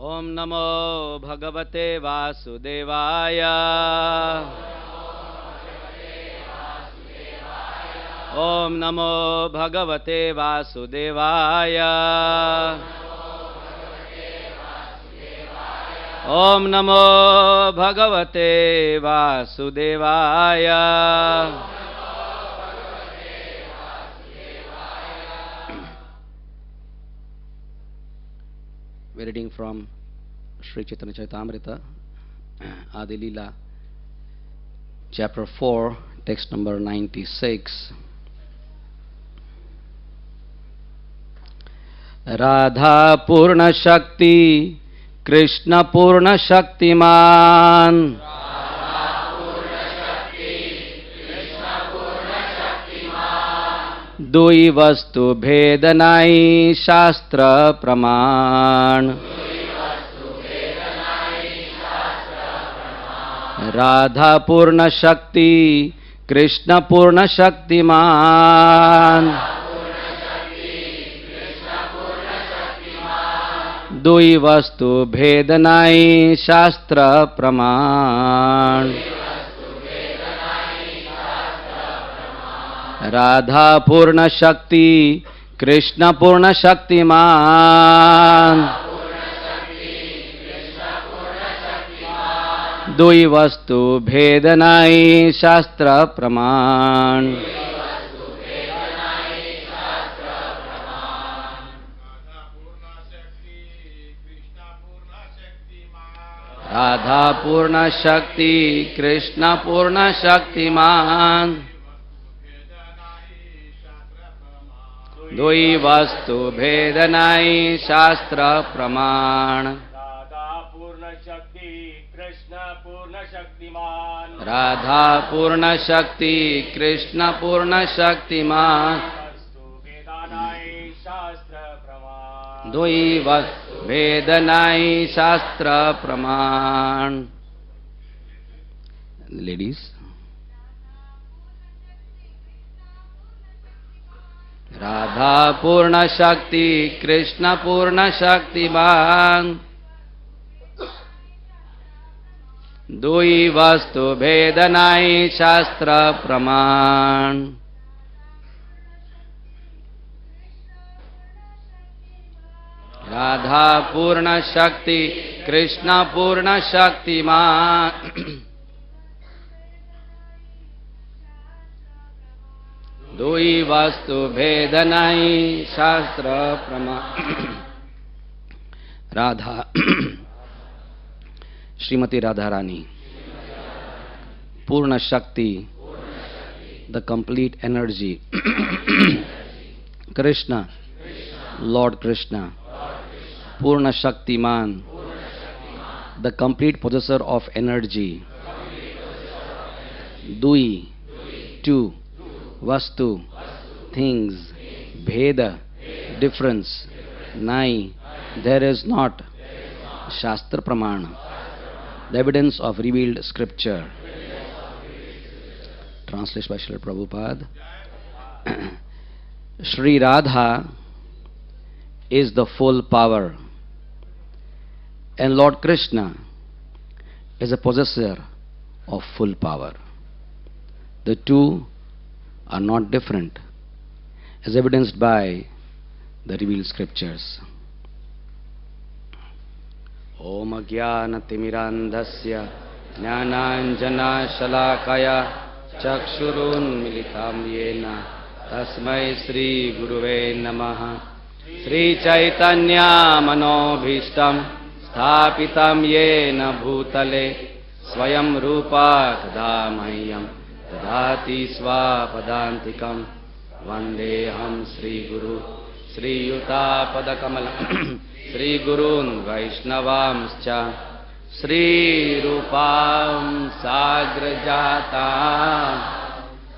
ओम नमो भगवते वासुदेवाय। ओम नमो भगवते वासुदेवाय। ओम नमो भगवते वासुदेवाय। We're reading from Sri Chaitanya Charitamrita, Adi Lila, chapter 4, text number 96. Radha Purna Shakti, Krishna Purna Shaktiman. दुई वस्तु भेद नाई शास्त्र प्रमाण। राधा पूर्ण शक्ति कृष्ण पूर्ण शक्तिमान। दुई वस्तु भेद नाई शास्त्र प्रमाण। राधा पूर्ण शक्ति कृष्ण पूर्ण शक्तिमान। दुई वस्तु भेद नाई शास्त्र प्रमाण। राधा पूर्ण शक्ति कृष्ण पूर्ण शक्तिमान। दुई वस्तु भेद नाई शास्त्र प्रमाण। राधा पूर्ण शक्ति कृष्ण पूर्ण शक्तिमान। राधा पूर्ण शक्ति कृष्ण पूर्ण शक्तिमान। वस्तु भेदानाई शास्त्र प्रमाण। दुई वस्तु भेद नाई शास्त्र प्रमाण। लेडीज। राधा पूर्ण शक्ति कृष्ण पूर्ण शक्तिमान। दुई वस्तु भेद नाई शास्त्र प्रमाण। राधा पूर्ण शक्ति कृष्ण पूर्ण शक्तिमान। दुई वस्तु भेद नाई शास्त्र प्रमाण। राधा श्रीमती राधारानी, पूर्ण शक्ति, the complete energy. Krishna, Lord Krishna, पूर्ण Shaktimaan, the complete possessor of energy. Dui, two, vastu, things, bheda, difference, nai, there is not, shastra pramana, the evidence of revealed scripture. Translation by Srila Prabhupada. Sri Radha is the full power, and Lord Krishna is a possessor of full power. The two are not different, as evidenced by the revealed scriptures. Om Jnana Timirandhasya Jnananjana Shalakaya Chakshurun Militam Yena Tasmai Sri Guruve Namaha. Sri Chaitanya Manobhishtam Sthapitam Yena Bhutale Swayam Rupa Tadamahyam Tadati Swapadantikam Vandeham Sri Guru Sri Yuta Padakamalam Sri Gurun Vaishnavamscha Sri Rupam Sagrajata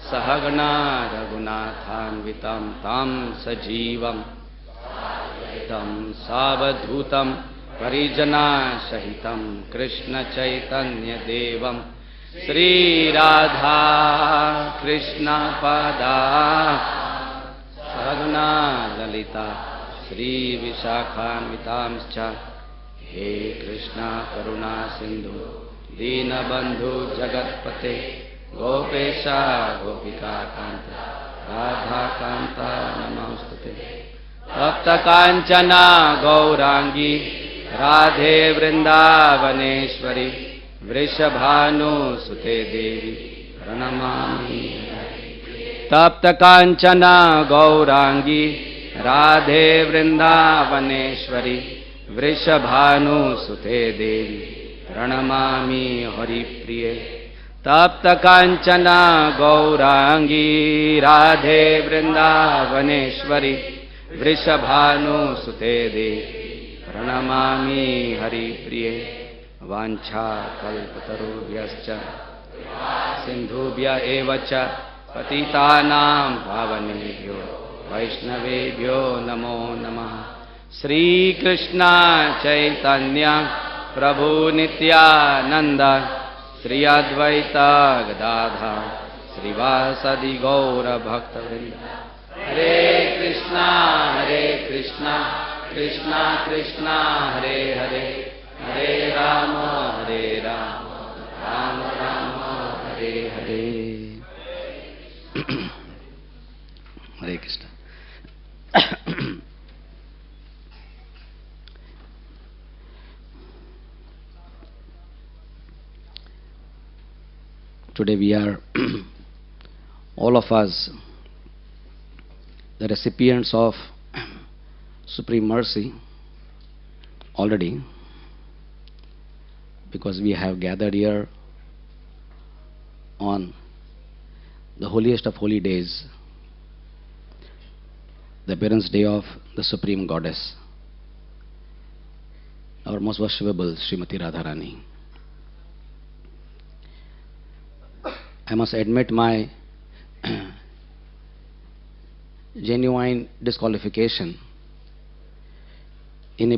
Sahagna Raghunathanvitam Tam Sajivam Tam Savadhutam Parijana Shahitam Krishna Chaitanya Devam Sri Radha Krishna Pada Sahagna Lalita Sri Vishakhanvitamscha हे कृष्णा करुणा सिंधु दीनबंधु जगत्पते गोपेशा गोपिका कांत राधा कांता नमोस्तुते तप्त कांचना गौरांगी राधे वृंदावनेश्वरी वृषभानुसुते देवी प्रणमामि तप्त कांचना गौरांगी राधे वृंदावनेश्वरी वृषभानुसुते देवी प्रणमामि हरिप्रिये तप्त कांचना गौरांगी राधे वृंदावनेश्वरी वृषभानुसुते देवी प्रणमामि हरिप्रिये वाञ्छा कल्पतरुभ्यश्च सिन्धुभ्य एव च पतितानां पावनेभ्यो वैष्णवेभ्यो नमो नमः। श्रीकृष्ण चैतन्य प्रभु नित्यानंद श्री अद्वैत गदाधर श्रीवासदि गौर भक्तवृंद। हरे कृष्णा कृष्णा कृष्णा हरे हरे हरे राम राम राम हरे हरे। हरे Krishna. Today we are all of us the recipients of Supreme Mercy already, because we have gathered here on the holiest of holy days, the appearance day of the Supreme Goddess, our most worshipable Srimati Radharani. I must admit my genuine disqualification in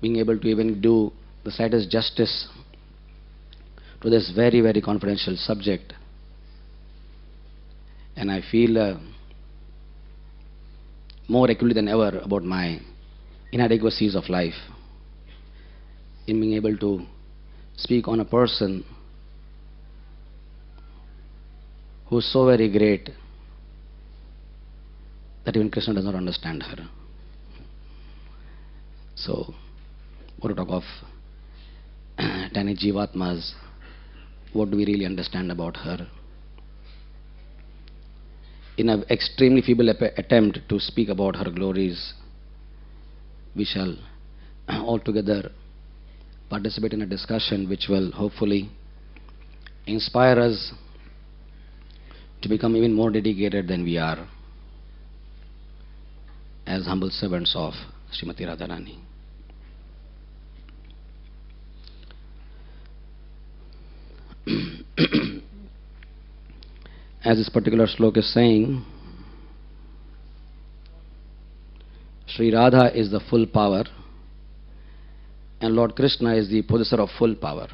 being able to even do the slightest justice to this very, very confidential subject. And I feel more acutely than ever about my inadequacies of life in being able to speak on a person who is so very great that even Krishna does not understand her. So, what to talk of tiny Jivatmas, what do we really understand about her? In an extremely feeble attempt to speak about her glories, we shall all together participate in a discussion which will hopefully inspire us to become even more dedicated than we are as humble servants of Srimati Radharani. As this particular sloka is saying, Sri Radha is the full power and Lord Krishna is the possessor of full power.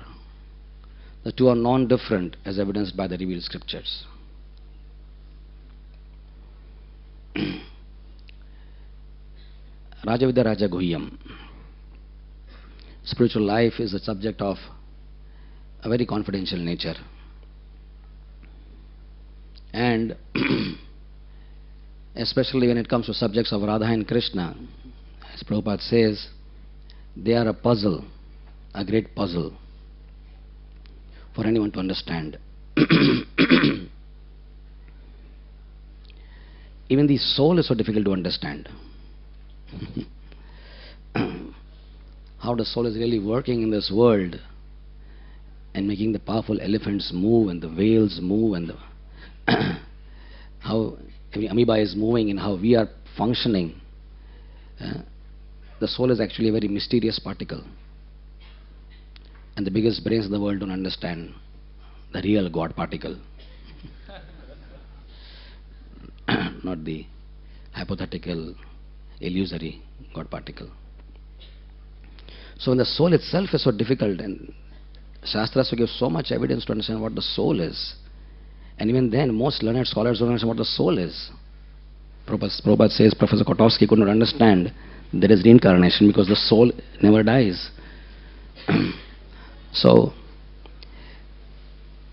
The two are non-different as evidenced by the revealed scriptures. Rajavidya Raja Guhyam. Spiritual life is a subject of a very confidential nature. And especially when it comes to subjects of Radha and Krishna, as Prabhupada says, they are a puzzle, a great puzzle for anyone to understand. Even the soul is so difficult to understand. How the soul is really working in this world and making the powerful elephants move and the whales move and how every amoeba is moving and how we are functioning. The soul is actually a very mysterious particle. And the biggest brains in the world don't understand the real God particle. Not the hypothetical, illusory God particle. So when the soul itself is so difficult, and Shastras will give so much evidence to understand what the soul is, and even then most learned scholars don't understand what the soul is. Prabhupada says Professor Kotowski could not understand there is reincarnation because the soul never dies. So,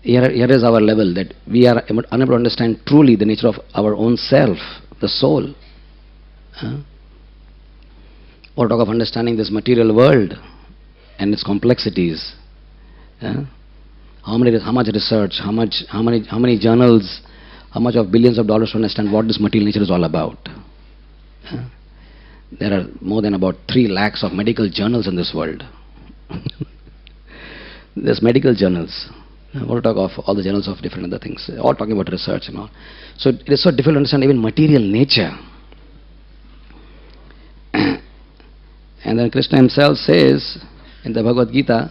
here is our level, that we are unable to understand truly the nature of our own self, the soul. Or talk of understanding this material world and its complexities. How much research, how many journals, how much of billions of dollars to understand what this material nature is all about. There are more than about 3 lakhs of medical journals in this world. There's medical journals. What to talk of all the journals of different other things, all talking about research and all. So it is so difficult to understand even material nature. And then Krishna himself says in the Bhagavad Gita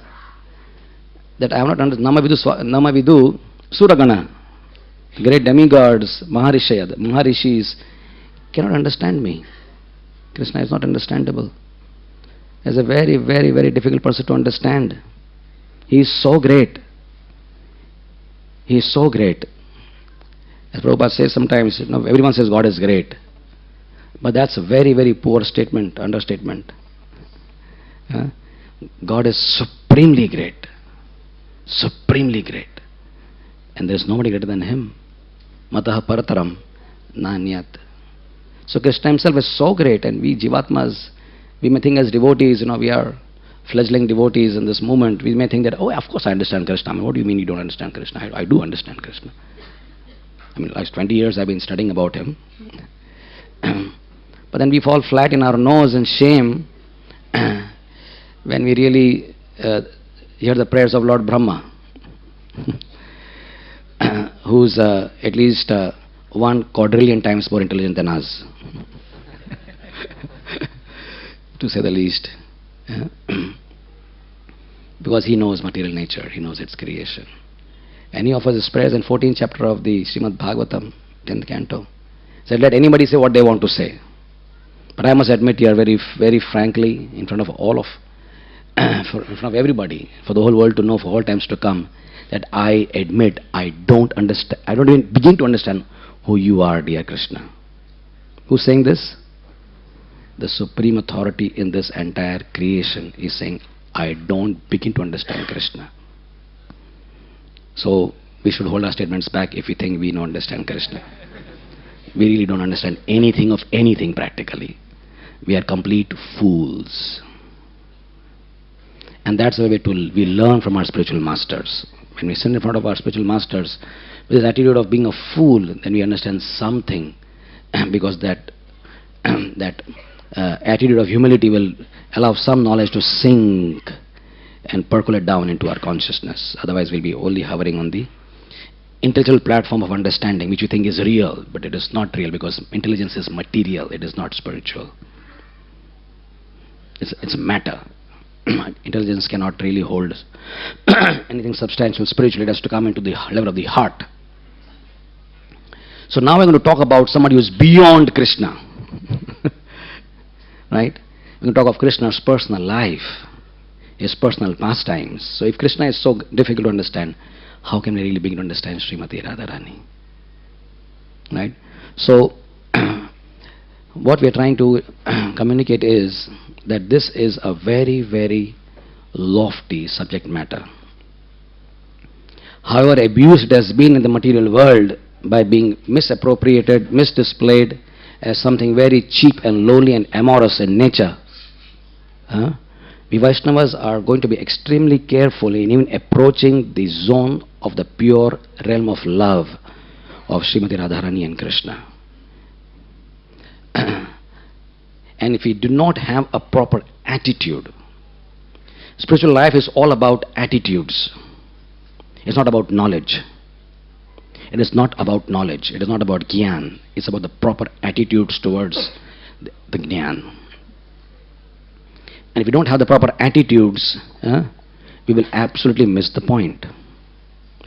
that I have not understood Namavidu Suragana, great demigods, Maharishis cannot understand me. Krishna is not understandable. He is a very, very, very difficult person to understand. He is so great. He is so great. As Prabhupada says sometimes, everyone says God is great. But that's a very, very poor statement, understatement. God is supremely great. Supremely great. And there is nobody greater than Him. Mataha parataram nanyat. So Krishna himself is so great, and we Jivatmas, we may think as devotees, we are fledgling devotees in this movement, we may think that, oh, of course I understand Krishna. I mean, what do you mean you don't understand Krishna? I do understand Krishna. I mean, last 20 years I've been studying about Him. But then we fall flat in our nose in shame when we really hear the prayers of Lord Brahma, who's at least 1 quadrillion times more intelligent than us, to say the least. Because he knows material nature, he knows its creation. And he offers his prayers in 14th chapter of the Srimad Bhagavatam, 10th canto. Said, let anybody say what they want to say. But I must admit here very, very frankly, in front of all of, in front of everybody, for the whole world to know, for all times to come, that I admit I don't understand, I don't even begin to understand who you are, dear Krishna. Who's saying this? The supreme authority in this entire creation is saying, I don't begin to understand Krishna. So we should hold our statements back if we think we don't understand Krishna. We really don't understand anything of anything practically. We are complete fools. And that's the way we learn from our spiritual masters. When we sit in front of our spiritual masters with this attitude of being a fool, then we understand something, because that attitude of humility will allow some knowledge to sink and percolate down into our consciousness. Otherwise we'll be only hovering on the intellectual platform of understanding, which we think is real, but it is not real, because intelligence is material, it is not spiritual. It's matter. Intelligence cannot really hold anything substantial spiritually. It has to come into the level of the heart. So now we're going to talk about somebody who is beyond Krishna. Right? We're going to talk of Krishna's personal life, his personal pastimes. So if Krishna is so difficult to understand, how can we really begin to understand Srimati Radharani? Right? So what we are trying to communicate is that this is a very, very lofty subject matter. However abused it has been in the material world by being misappropriated, misdisplayed as something very cheap and lowly and amorous in nature, we Vaishnavas are going to be extremely careful in even approaching the zone of the pure realm of love of Srimati Radharani and Krishna. And if we do not have a proper attitude, spiritual life is all about attitudes. It's not about knowledge. It is not about knowledge. It is not about Gyan. It's about the proper attitudes towards the Gyan. And if we don't have the proper attitudes, we will absolutely miss the point.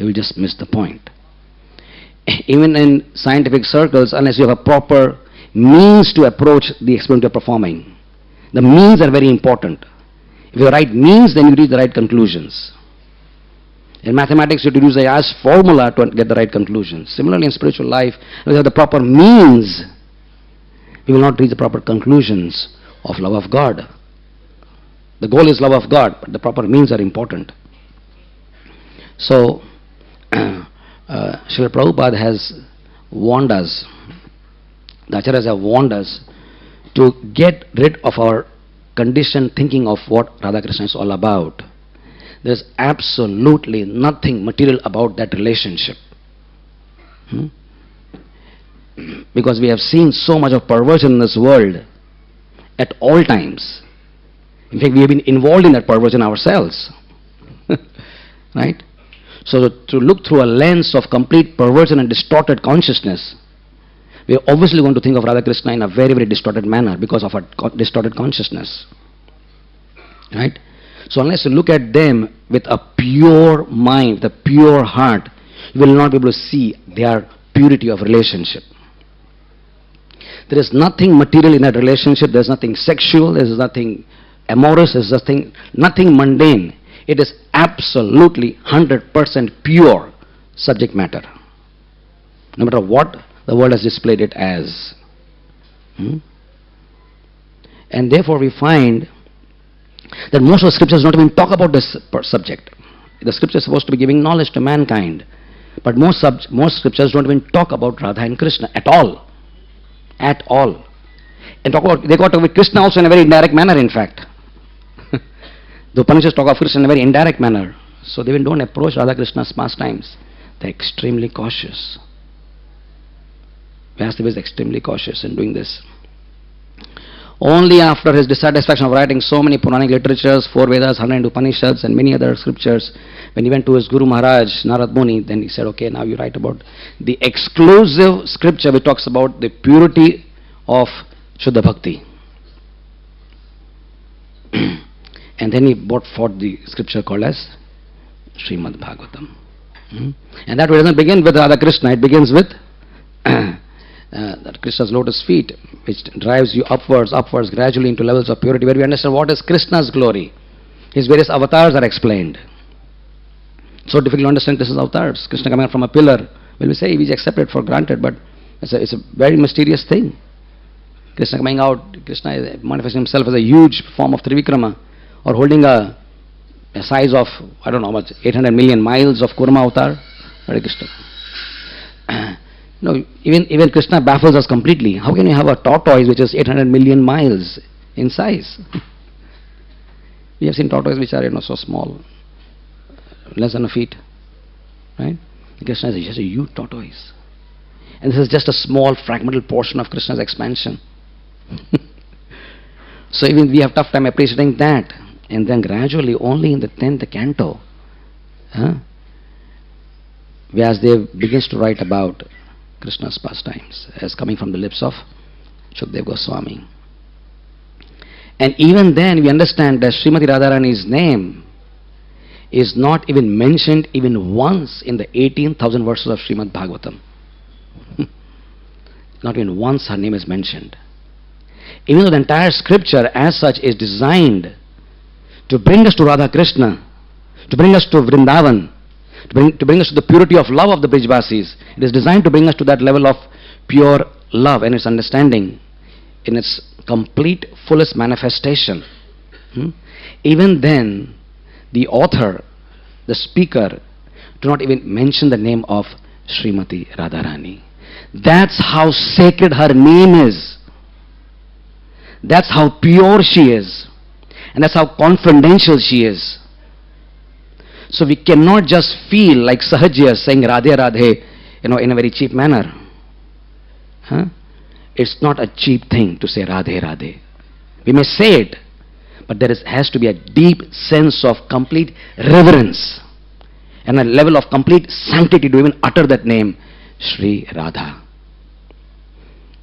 We will just miss the point. Even in scientific circles, unless you have a proper means to approach the experiment you're performing, the means are very important. If you have the right means, then you reach the right conclusions. In mathematics, you have to use the IS formula to get the right conclusions. Similarly, in spiritual life, if we have the proper means, we will not reach the proper conclusions of love of God. The goal is love of God, but the proper means are important. So, Srila Prabhupada has warned us, the Acharyas have warned us to get rid of our conditioned thinking of what Radha Krishna is all about. There is absolutely nothing material about that relationship. Because we have seen so much of perversion in this world at all times. In fact, we have been involved in that perversion ourselves. Right? So to look through a lens of complete perversion and distorted consciousness, we are obviously going to think of Radha Krishna in a very, very distorted manner because of our distorted consciousness. Right? So unless you look at them with a pure mind, with a pure heart, you will not be able to see their purity of relationship. There is nothing material in that relationship. There is nothing sexual. There is nothing amorous. There is nothing mundane. It is absolutely 100% pure subject matter. No matter what the world has displayed it as. And therefore we find that most of the scriptures don't even talk about this subject. The scripture is supposed to be giving knowledge to mankind. But most scriptures don't even talk about Radha and Krishna at all. At all. And they talk about Krishna also in a very indirect manner, in fact. The Upanishads talk of Krishna in a very indirect manner. So they even don't approach Radha Krishna's pastimes. They're extremely cautious. Vyasdev is extremely cautious in doing this. Only after his dissatisfaction of writing so many Puranic literatures, 4 Vedas, 100 Upanishads and many other scriptures, when he went to his Guru Maharaj, Narad Muni, then he said, okay, now you write about the exclusive scripture which talks about the purity of Shuddha Bhakti. And then he brought forth the scripture called as Srimad Bhagavatam. And that way doesn't begin with Radha Krishna, it begins with that Krishna's lotus feet, which drives you upwards, gradually into levels of purity, where we understand what is Krishna's glory. His various avatars are explained. So difficult to understand Krishna's avatars. Krishna coming out from a pillar, well, we say we accept it for granted, but it's a very mysterious thing. Krishna coming out, Krishna is manifesting himself as a huge form of Trivikrama, or holding a size of, I don't know how much, 800 million miles of Kurma avatar. Hare Krishna. No, even Krishna baffles us completely. How can you have a tortoise which is 800 million miles in size? We have seen tortoises which are so small, less than a feet. Right? Krishna is just a huge tortoise. And this is just a small fragmental portion of Krishna's expansion. So even we have tough time appreciating that. And then gradually, only in the 10th canto, Vyasdev begins to write about Krishna's pastimes as coming from the lips of Shukdev Goswami. And even then we understand that Srimati Radharani's name is not even mentioned even once in the 18,000 verses of Srimad Bhagavatam. Not even once her name is mentioned. Even though the entire scripture as such is designed to bring us to Radha Krishna, to bring us to Vrindavan, to bring us to the purity of love of the Brijvasis. It is designed to bring us to that level of pure love and its understanding in its complete, fullest manifestation. Even then, the author, the speaker, do not even mention the name of Srimati Radharani. That's how sacred her name is. That's how pure she is. And that's how confidential she is. So we cannot just feel like Sahajya saying Radhe Radhe, in a very cheap manner. It's not a cheap thing to say Radhe Radhe. We may say it, but there has to be a deep sense of complete reverence and a level of complete sanctity to even utter that name, Sri Radha.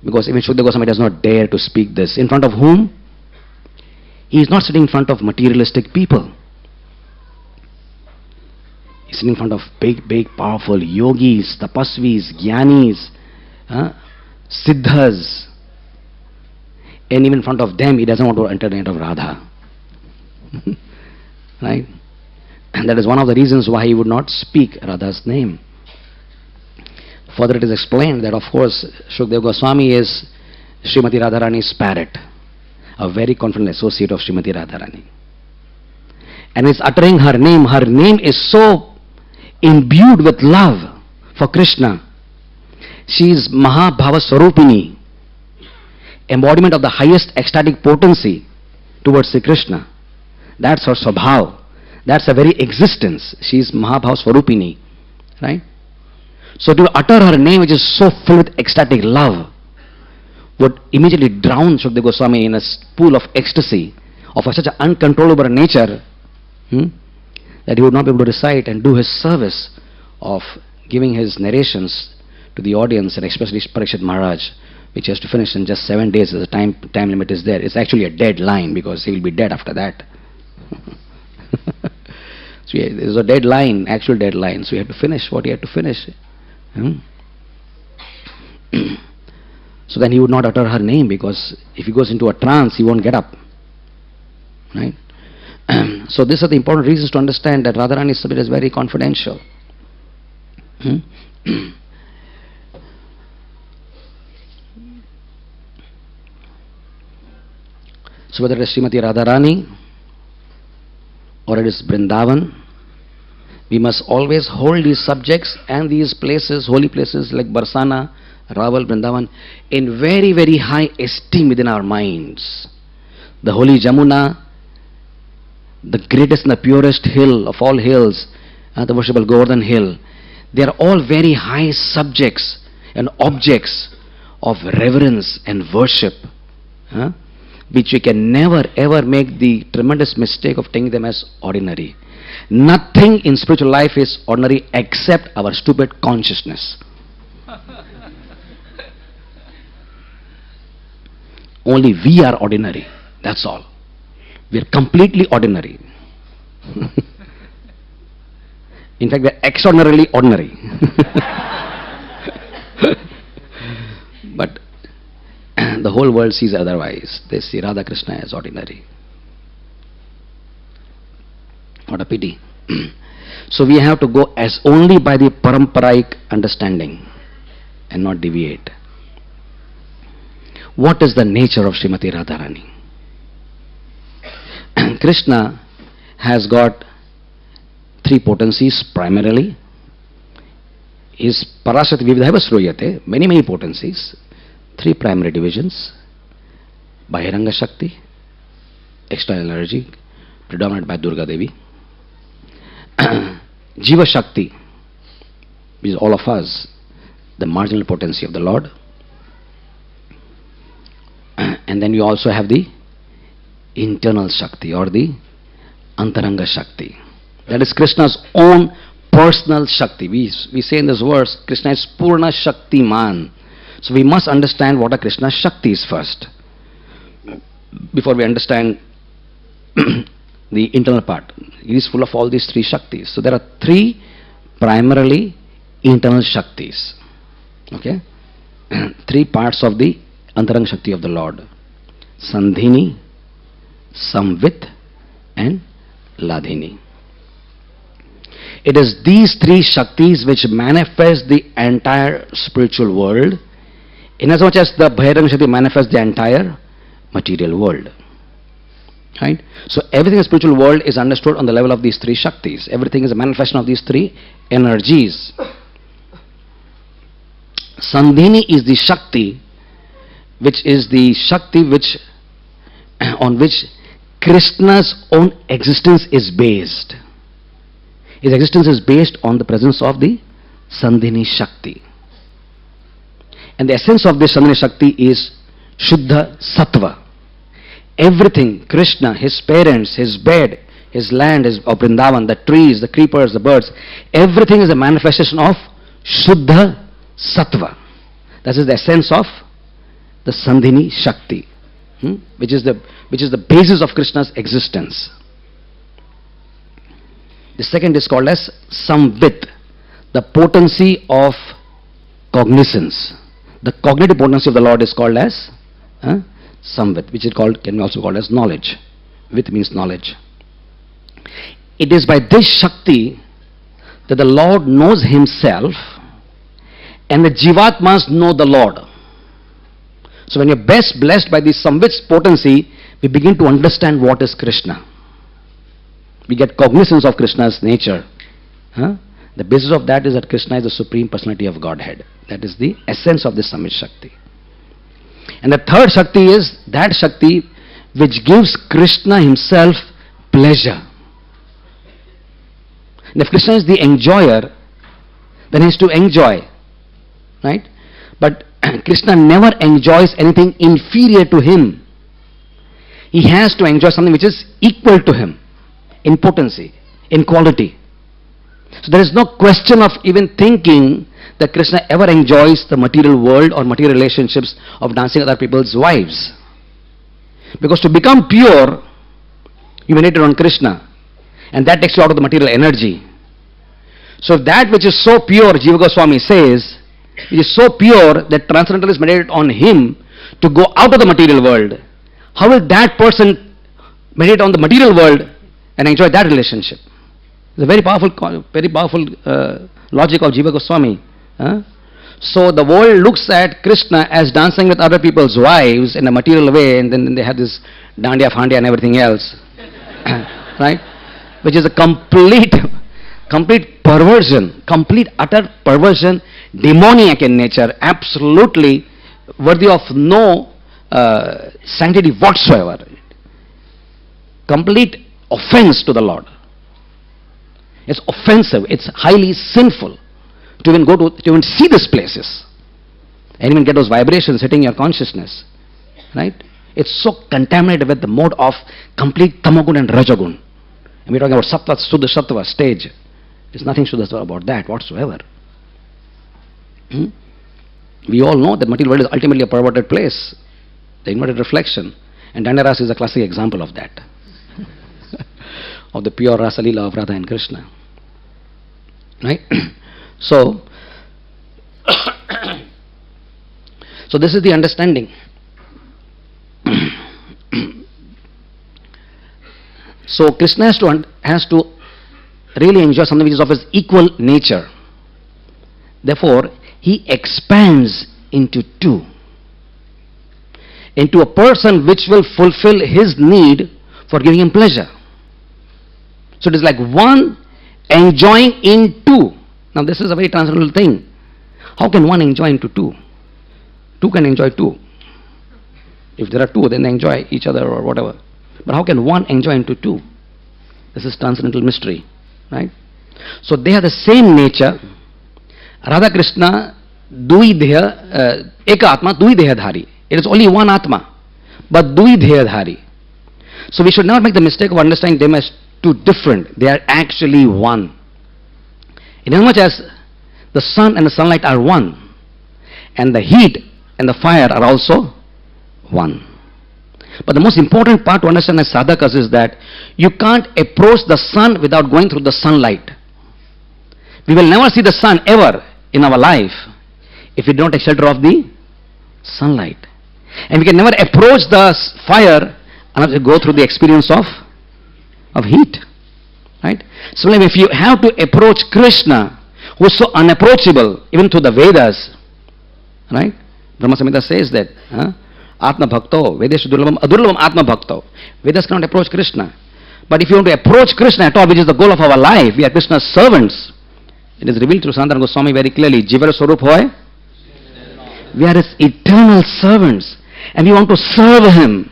Because even Shukdev Goswami does not dare to speak this. In front of whom? He is not sitting in front of materialistic people. He's sitting in front of big, powerful yogis, tapasvis, jnanis, siddhas. And even in front of them, he doesn't want to enter the name of Radha. Right? And that is one of the reasons why he would not speak Radha's name. Further it is explained that of course Shukdev Goswami is Srimati Radharani's parrot, a very confident associate of Srimati Radharani. and is uttering her name is so imbued with love for Krishna. She is Mahabhava Swarupini, embodiment of the highest ecstatic potency towards Sri Krishna. That's her Swabhav. That's her very existence. She is Mahabhava Swarupini. Right? So to utter her name, which is so filled with ecstatic love, would immediately drown Shukdev Goswami in a pool of ecstasy of such an uncontrollable nature that he would not be able to recite and do his service of giving his narrations to the audience, and especially Parikshit Maharaj, which he has to finish in just 7 days. The time limit is there. It's actually a deadline because he will be dead after that. So there's a deadline, actual deadline. So he had to finish what he had to finish. So then he would not utter her name, because if he goes into a trance, he won't get up. Right? So these are the important reasons to understand that Radharani's subject is very confidential. So whether it is Srimati Radharani or it is Vrindavan, we must always hold these subjects and these places, holy places like Barsana, Raval, Vrindavan, in very, very high esteem within our minds. The holy Jamuna, the greatest and the purest hill of all hills, the worshipable Govardhan hill, they are all very high subjects and objects of reverence and worship, which we can never ever make the tremendous mistake of taking them as ordinary. Nothing in spiritual life is ordinary except our stupid consciousness. Only we are ordinary, that's all. We are completely ordinary. In fact, we are extraordinarily ordinary. But the whole world sees otherwise. They see Radha Krishna as ordinary. What a pity. So we have to go as only by the paramparaik understanding and not deviate. What is the nature of Srimati Radharani? Krishna has got 3 potencies primarily. His Parashat Vividhaiva Sruyate, many potencies. 3 primary divisions: Bahiranga Shakti, external energy, predominated by Durga Devi; Jiva Shakti, which is all of us, the marginal potency of the Lord; and then you also have the internal Shakti or the Antaranga Shakti. That is Krishna's own personal Shakti. We say in this verse, Krishna is Purna Shaktiman. So we must understand what are Krishna's Shaktis first, before we understand the internal part. It is full of all these 3 Shaktis. So there are 3 primarily internal Shaktis. Okay? 3 parts of the Antaranga Shakti of the Lord: Sandhini, Samvit and Ladhini. It is these 3 Shaktis which manifest the entire spiritual world, inasmuch as the Bhairanga Shakti manifests the entire material world. Right? So everything in the spiritual world is understood on the level of these 3 Shaktis. Everything is a manifestation of these 3 energies. Sandhini is the Shakti, which is the Shakti on which Krishna's own existence is based. His existence is based on the presence of the Sandhini Shakti. And the essence of this Sandhini Shakti is Shuddha Sattva. Everything, Krishna, his parents, his bed, his land, of Vrindavan, the trees, the creepers, the birds, everything is a manifestation of Shuddha Sattva. That is the essence of the Sandhini Shakti, which is the basis of Krishna's existence. The second is called as Samvit, the potency of cognizance. The cognitive potency of the Lord is called as Samvit, which can be also called as knowledge. Vit means knowledge. It is by this Shakti that the Lord knows himself and the Jivatmas know the Lord. So when you're best blessed by the Samvit's potency, we begin to understand what is Krishna. we get cognizance of Krishna's nature. Huh? The basis of that is that Krishna is the Supreme Personality of Godhead. That is the essence of this Samit Shakti. And the third Shakti is that Shakti which gives Krishna himself pleasure. And if Krishna is the enjoyer, then he has to enjoy. Right? But Krishna never enjoys anything inferior to him. He has to enjoy something which is equal to him in potency, in quality. So there is no question of even thinking that Krishna ever enjoys the material world or material relationships of dancing with other people's wives. Because to become pure, you meditate on Krishna, and that takes you out of the material energy. So that which is so pure, Jiva Goswami says, which is so pure that transcendentalists meditate on him to go out of the material world, how will that person meditate on the material world and enjoy that relationship? It's a very powerful logic of Jiva Goswami. So the world looks at Krishna as dancing with other people's wives in a material way, and then they have this dandiya, fandiya and everything else. Right? Which is a complete perversion, complete utter perversion, demoniac in nature, absolutely worthy of no sanctity whatsoever. Complete offense to the Lord. It's offensive, it's highly sinful to even go to even see these places and even get those vibrations hitting your consciousness. Right? It's so contaminated with the mode of complete tamagun and rajagun. And we're talking about sattva, suddha sattva stage. There's nothing suddha about that whatsoever. We all know that material world is ultimately a perverted place, the inverted reflection, and Dandaras is a classic example of that. Of the pure Rasa Lila of Radha and Krishna. Right? So this is the understanding. So Krishna has to really enjoy something which is of his equal nature. Therefore, he expands into two. Into a person which will fulfill his need for giving him pleasure. So it is like one enjoying in two. Now this is a very transcendental thing. How can one enjoy into two? Two can enjoy two. If there are two, then they enjoy each other or whatever. But how can one enjoy into two? This is transcendental mystery. Right? So they have the same nature. Radha Krishna, Dui Deha, Eka Atma, Dui Deha Dhari. It is only one Atma, but Dui Deha Dhari. So we should not make the mistake of understanding them as two different. They are actually one. In as much as the sun and the sunlight are one, and the heat and the fire are also one. But the most important part to understand as sadhakas is that you can't approach the sun without going through the sunlight. We will never see the sun ever in our life if we don't take shelter of the sunlight. And we can never approach the fire unless we go through the experience of heat. Right? So if you have to approach Krishna, who is so unapproachable, even through the Vedas, right? Brahma Samhita says that, Atma Bhakto, Vedeshu Durlabham, Adurlabham Atma Bhakto. Vedas cannot approach Krishna. But if you want to approach Krishna at all, which is the goal of our life, we are Krishna's servants. It is revealed through Sanatana Goswami very clearly. Jivara Swarup Hoy. We are his eternal servants. And we want to serve him.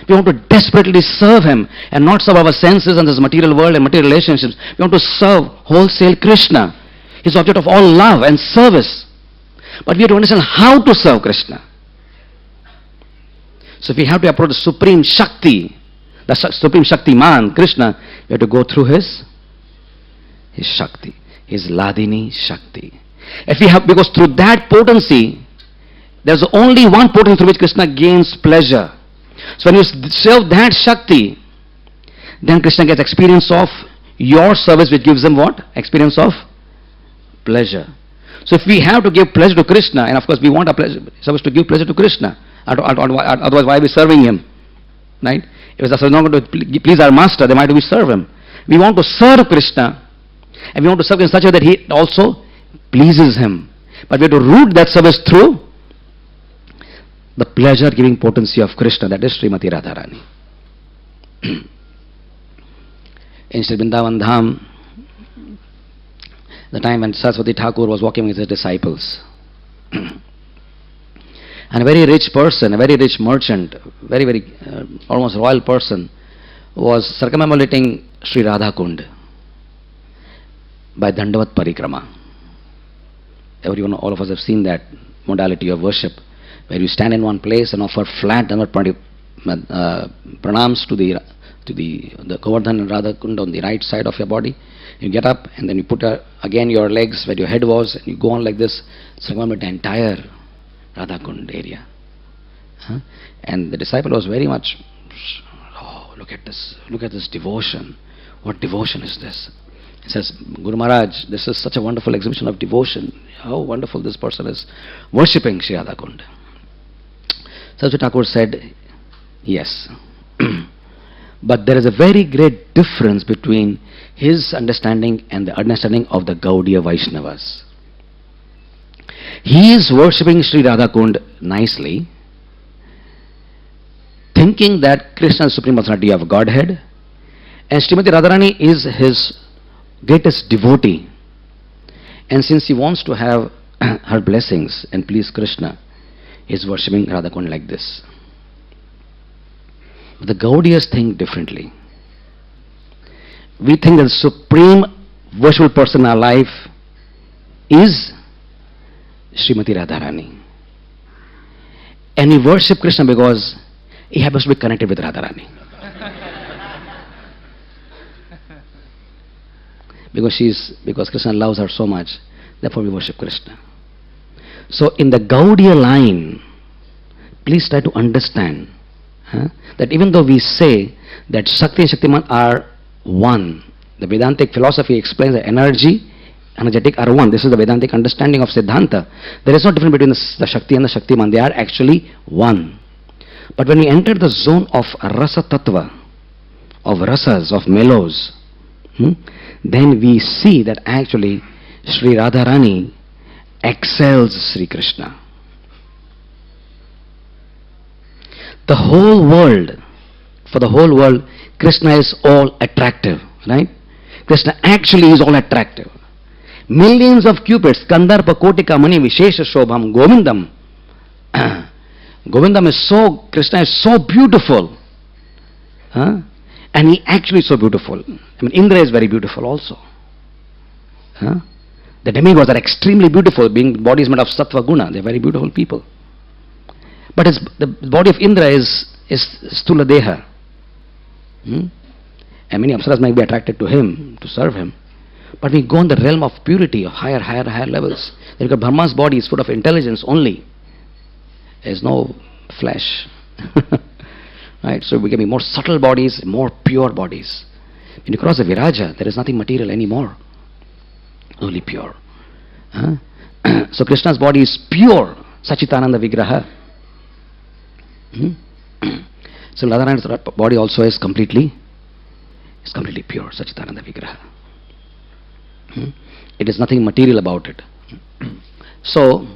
We want to desperately serve him and not serve our senses and this material world and material relationships. We want to serve wholesale Krishna. His object of all love and service. But we have to understand how to serve Krishna. So if we have to approach the Supreme Shakti, the Supreme Shakti Man, Krishna, we have to go through his Shakti, his Ladini Shakti. Because through that potency, there's only one potency through which Krishna gains pleasure. So when you serve that Shakti, then Krishna gets experience of your service, which gives him what? Experience of pleasure. So if we have to give pleasure to Krishna, and of course we want our service to give pleasure to Krishna, otherwise why are we serving him? Right? If it's not going to please our master, then why do we serve him? We want to serve Krishna, and we want to serve him in such a way that he also pleases him. But we have to root that service through the pleasure-giving potency of Krishna, that is Srimati Radharani. in Sri Vrindavan Dham, the time when Saraswati Thakur was walking with his disciples. And a very rich person, a very rich merchant, very almost royal person, was circumambulating Sri Radha Kund by Dandavat Parikrama. Everyone, all of us have seen that modality of worship, where you stand in one place and offer flat Dandavat pranams to the Govardhan and Radha Kund on the right side of your body. You get up and then you put again your legs where your head was, and you go on like this, circumambulate the entire Radha Kund area. And the disciple was very much, oh, look at this devotion. What devotion is this? He says, Guru Maharaj, this is such a wonderful exhibition of devotion. How wonderful this person is worshipping Sri Radha Kund. Saraswati Thakur said, yes. But there is a very great difference between his understanding and the understanding of the Gaudiya Vaishnavas. He is worshipping Sri Radha Kund nicely, thinking that Krishna is Supreme Personality of Godhead, and Srimati Radharani is his greatest devotee. And since he wants to have her blessings and please Krishna, he is worshipping Radha Kund like this. But the Gaudiyas think differently. We think that the supreme worshipful person in our life is Srimati Radharani. And we worship Krishna because he happens to be connected with Radharani. Because Krishna loves her so much, therefore we worship Krishna. So in the Gaudiya line, please try to understand that even though we say that Shakti and Shaktiman are one, the Vedantic philosophy explains that energetic are one. This is the Vedantic understanding of Siddhanta. There is no difference between the Shakti and the Shaktiman. They are actually one. But when we enter the zone of Rasa Tattva, of rasas, of mellows, then we see that actually Sri Radharani excels Sri Krishna. The whole world, for the whole world, Krishna is all attractive, right? Krishna actually is all attractive. Millions of cupids, Kandarpa Kotika Mani Vishesha Shobham Govindam. Govindam is so, Krishna is so beautiful. And he actually is so beautiful. I mean, Indra is very beautiful also. The demigods are extremely beautiful, being bodies made of sattva guna. They are very beautiful people. But the body of Indra is Stula Deha. And many apsaras might be attracted to him, to serve him. But we go in the realm of purity, of higher levels. Then because Brahma's body is full of intelligence only. There is no flesh. Right? So we can be more subtle bodies, more pure bodies. When you cross the Viraja, there is nothing material anymore. Only pure. So Krishna's body is pure. Sachitananda Vigraha. So Radharani's body also is completely pure. Sachitananda Vigraha. It is nothing material about it. So,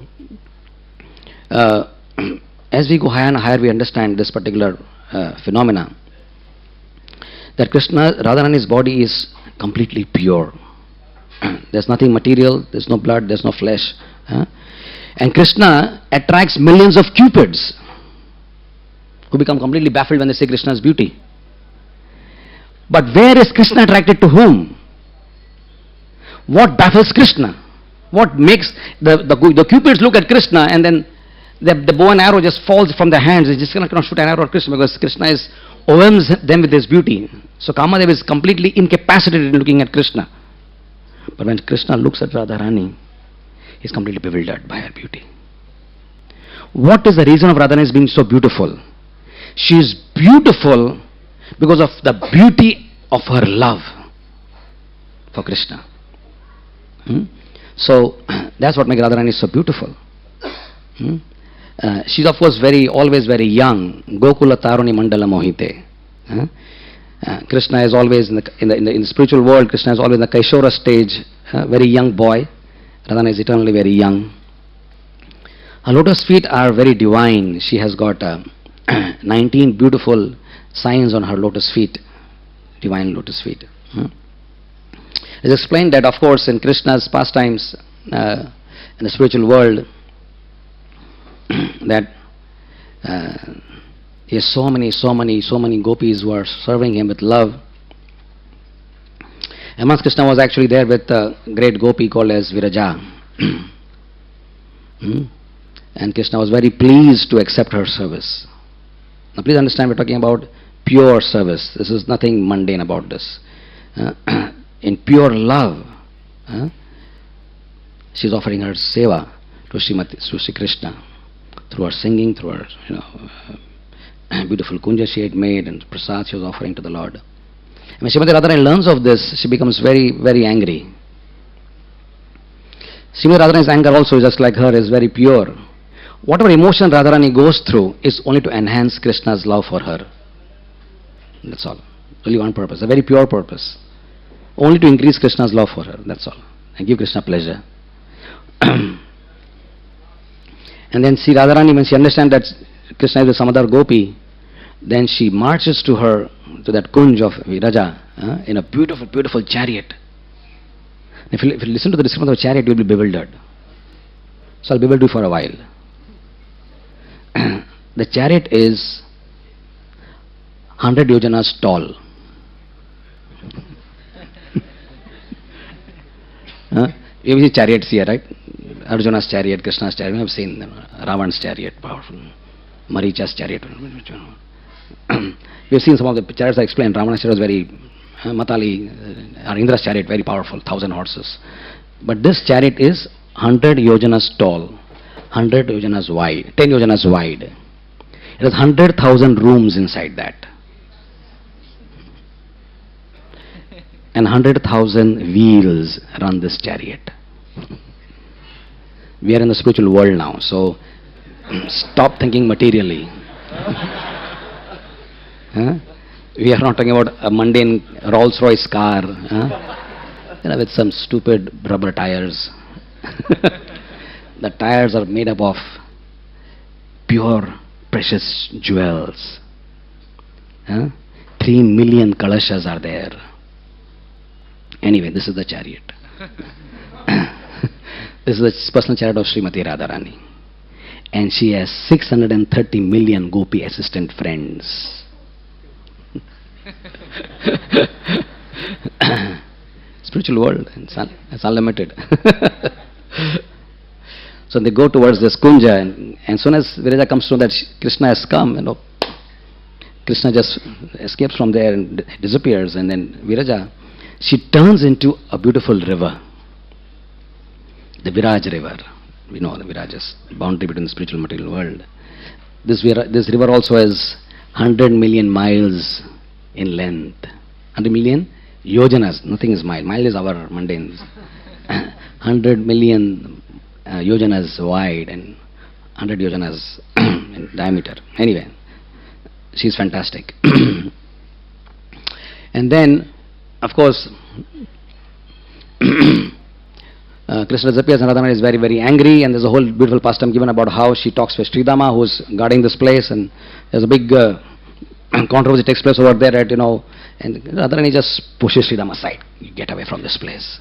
as we go higher and higher, we understand this particular phenomena, that Radharani's body is completely pure. There's nothing material, there's no blood, there's no flesh. And Krishna attracts millions of cupids who become completely baffled when they see Krishna's beauty. But where is Krishna attracted to whom? What baffles Krishna? What makes the cupids look at Krishna and then the bow and arrow just falls from their hands? They just cannot shoot an arrow at Krishna because Krishna overwhelms them with his beauty. So Kamadev is completely incapacitated in looking at Krishna. But when Krishna looks at Radharani, he is completely bewildered by her beauty. What is the reason of Radharani being so beautiful? She is beautiful because of the beauty of her love for Krishna. So that's what makes Radharani so beautiful. She's of course always very young. Gokula Taruni Mandala Mohite. Krishna is always in the spiritual world. Krishna is always in the Kaishora stage, very young boy. Radharani is eternally very young. Her lotus feet are very divine. She has got 19 beautiful signs on her lotus feet, divine lotus feet. It's explained that, of course, in Krishna's pastimes, in the spiritual world, that he has so many gopis who are serving him with love. And once Krishna was actually there with a great gopi called as Viraja. And Krishna was very pleased to accept her service. Now please understand, we're talking about pure service. This is nothing mundane about this. In pure love, she's offering her seva to Sri Krishna through her singing, through her beautiful kunja she had made, and prasad she was offering to the Lord. And when Srimati Radharani learns of this, she becomes very angry. Srimati Radharani's anger also, just like her, is very pure. Whatever emotion Radharani goes through is only to enhance Krishna's love for her. That's all. Only one purpose, a very pure purpose. Only to increase Krishna's love for her. That's all. And give Krishna pleasure. And then see Radharani, when she understands that Krishna is with some other gopi, then she marches to that kunj of Viraja in a beautiful chariot. If you listen to the description of the chariot, you will be bewildered. So I'll bewilder you for a while. The chariot is 100 yojanas tall. You see chariots here, right? Arjuna's chariot, Krishna's chariot. We have seen Ravan's chariot, powerful. Maricha's chariot. We have seen some of the chariots I explained. Ravana's chariot was very Matali, Indra's chariot, very powerful, 1,000 horses. But this chariot is 100 yojanas tall, 100 yojanas wide, 10 yojanas wide. It has 100,000 rooms inside that. And 100,000 wheels run this chariot. We are in the spiritual world now, so stop thinking materially. We are not talking about a mundane Rolls-Royce car with some stupid rubber tires. The tires are made up of pure, precious jewels. 3 million kalashas are there. Anyway, this is the chariot. This is the personal chariot of Srimati Radharani. And she has 630 million gopi assistant friends. Spiritual world, it's unlimited. So they go towards this kunja, and as soon as Viraja comes to that Krishna has come, Krishna just escapes from there and disappears, and then Viraja, she turns into a beautiful river, the Viraj river. We know the Viraj is boundary between the spiritual and material world. This river also has 100 million miles in length. 100 million yojanas, nothing is mile. Mile is our mundane. 100 million yojanas wide and 100 yojanas in diameter. Anyway, she's fantastic. And then, of course, Krishna disappears and Radharani is very angry, and there's a whole beautiful pastime given about how she talks with Sridama, who's guarding this place, and there's a big controversy takes place over there, and Radharani just pushes Sridama aside. You get away from this place.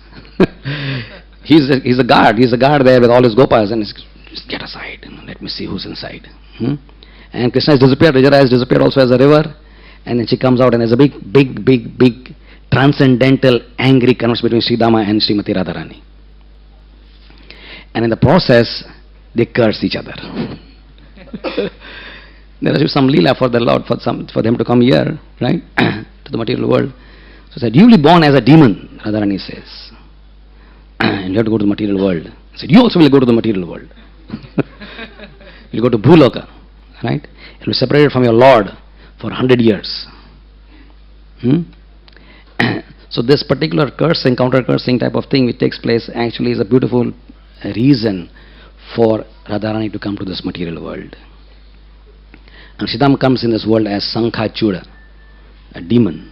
He's a guard there with all his gopas, and just get aside, let me see who's inside. And Krishna has disappeared, Vijaya has disappeared also as a river, and then she comes out, and there's a big transcendental angry conversation between Sridama and Srimati Radharani. And in the process, they curse each other. There is some Lila for the Lord, for them to come here, right, to the material world. So he said, you will be born as a demon, Radharani says. And you have to go to the material world. He said, you also will go to the material world. You'll go to Bhuloka, right? You'll be separated from your Lord for 100 years. So this particular cursing, counter-cursing type of thing which takes place actually is a beautiful reason for Radharani to come to this material world. And Sridham comes in this world as Sankhachura, a demon,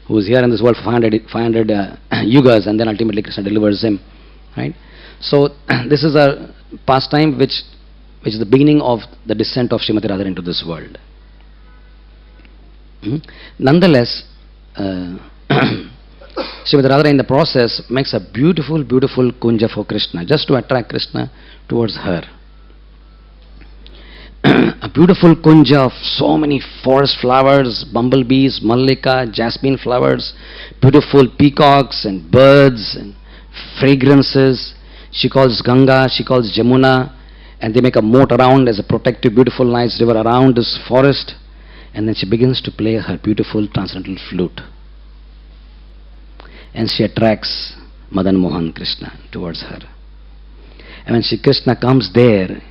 who is here in this world for 500 yugas, and then ultimately Krishna delivers him. Right? So this is a pastime which is the beginning of the descent of Srimati Radharani into this world. Nonetheless, to Srimati Radharani in the process makes a beautiful, beautiful kunja for Krishna, just to attract Krishna towards her. A beautiful kunja of so many forest flowers, bumblebees, mallika, jasmine flowers, beautiful peacocks and birds and fragrances. She calls Ganga, she calls Jamuna, and they make a moat around as a protective, beautiful, nice river around this forest. And then she begins to play her beautiful transcendental flute. And she attracts Madan Mohan Krishna towards her. And when Krishna comes there,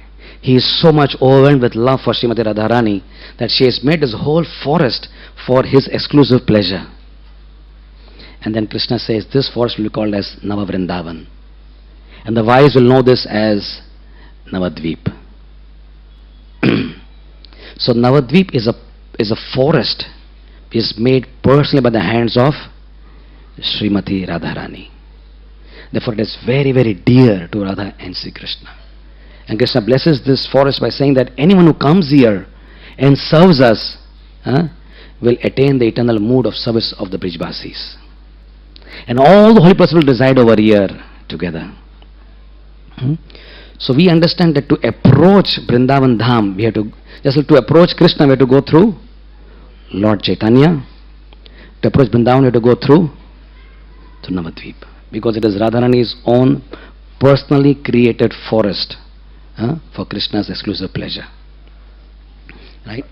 he is so much overwhelmed with love for Srimati Radharani that she has made this whole forest for his exclusive pleasure. And then Krishna says, this forest will be called as Navavrindavan. And the wise will know this as Navadvip. So Navadvip is a forest, is made personally by the hands of Srimati Radharani. Therefore it is very, very dear to Radha and Sri Krishna. And Krishna blesses this forest by saying that anyone who comes here and serves us will attain the eternal mood of service of the Brijvasis. And all the holy persons will reside over here together. So we understand that to approach Vrindavan Dham, we have to, just to approach Krishna, we have to go through Lord Chaitanya. To approach Vrindavan, we have to go through Navadvip. Because it is Radharani's own personally created forest for Krishna's exclusive pleasure. Right?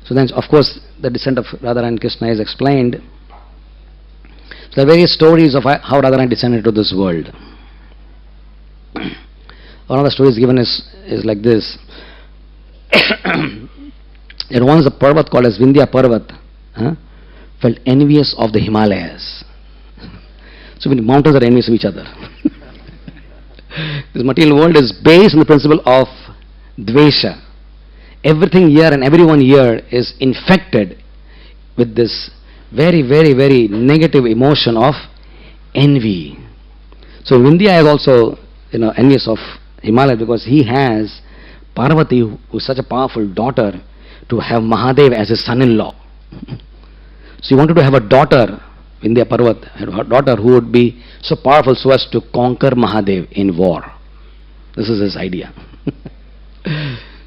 So then, of course, the descent of Radharani and Krishna is explained. So there are various stories of how Radharani descended to this world. One of the stories given is like this. There was a Parvat called as Vindhya Parvat, felt envious of the Himalayas. So many mountains are envious of each other. This material world is based on the principle of Dvesha. Everything here and everyone here is infected with this very, very, very negative emotion of envy. So Vindhya is also, envious of Himalaya because he has Parvati, who is such a powerful daughter, to have Mahadev as his son-in-law. So he wanted to have a daughter, Vindhya Parvat, a daughter who would be so powerful so as to conquer Mahadev in war. This is his idea.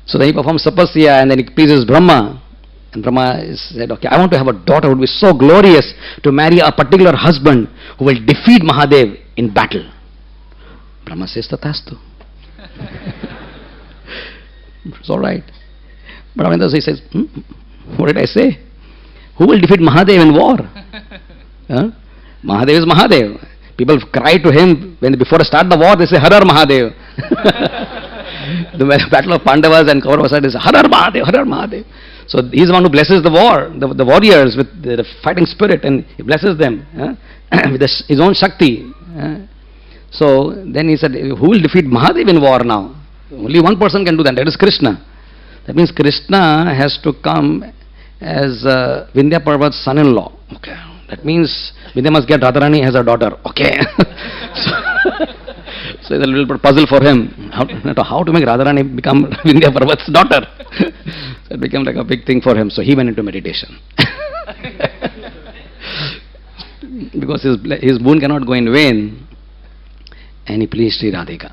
So then he performs tapasya and then he pleases Brahma. And Brahma said, okay, I want to have a daughter who would be so glorious to marry a particular husband who will defeat Mahadev in battle. Brahma says, Tathastu. It's alright. But when he says, what did I say? Who will defeat Mahadev in war? Mahadev is Mahadev. People cry to him when before start the war, they say, Har Har Mahadev. The battle of Pandavas and Kauravas is Har Har Mahadev, Har Har Mahadev. So he is the one who blesses the war, the warriors with the fighting spirit, and he blesses them with his own Shakti. So then he said, who will defeat Mahadev in war now? Only one person can do that, that is Krishna. That means Krishna has to come as Vindhya Parvat's son-in-law. Okay. That means Vindhya must get Radharani as her daughter. Okay. So it's a little bit puzzle for him. How to make Radharani become Vindhya Parvat's daughter. So it became like a big thing for him. So he went into meditation. Because his boon cannot go in vain. And he pleased Sri Radhika.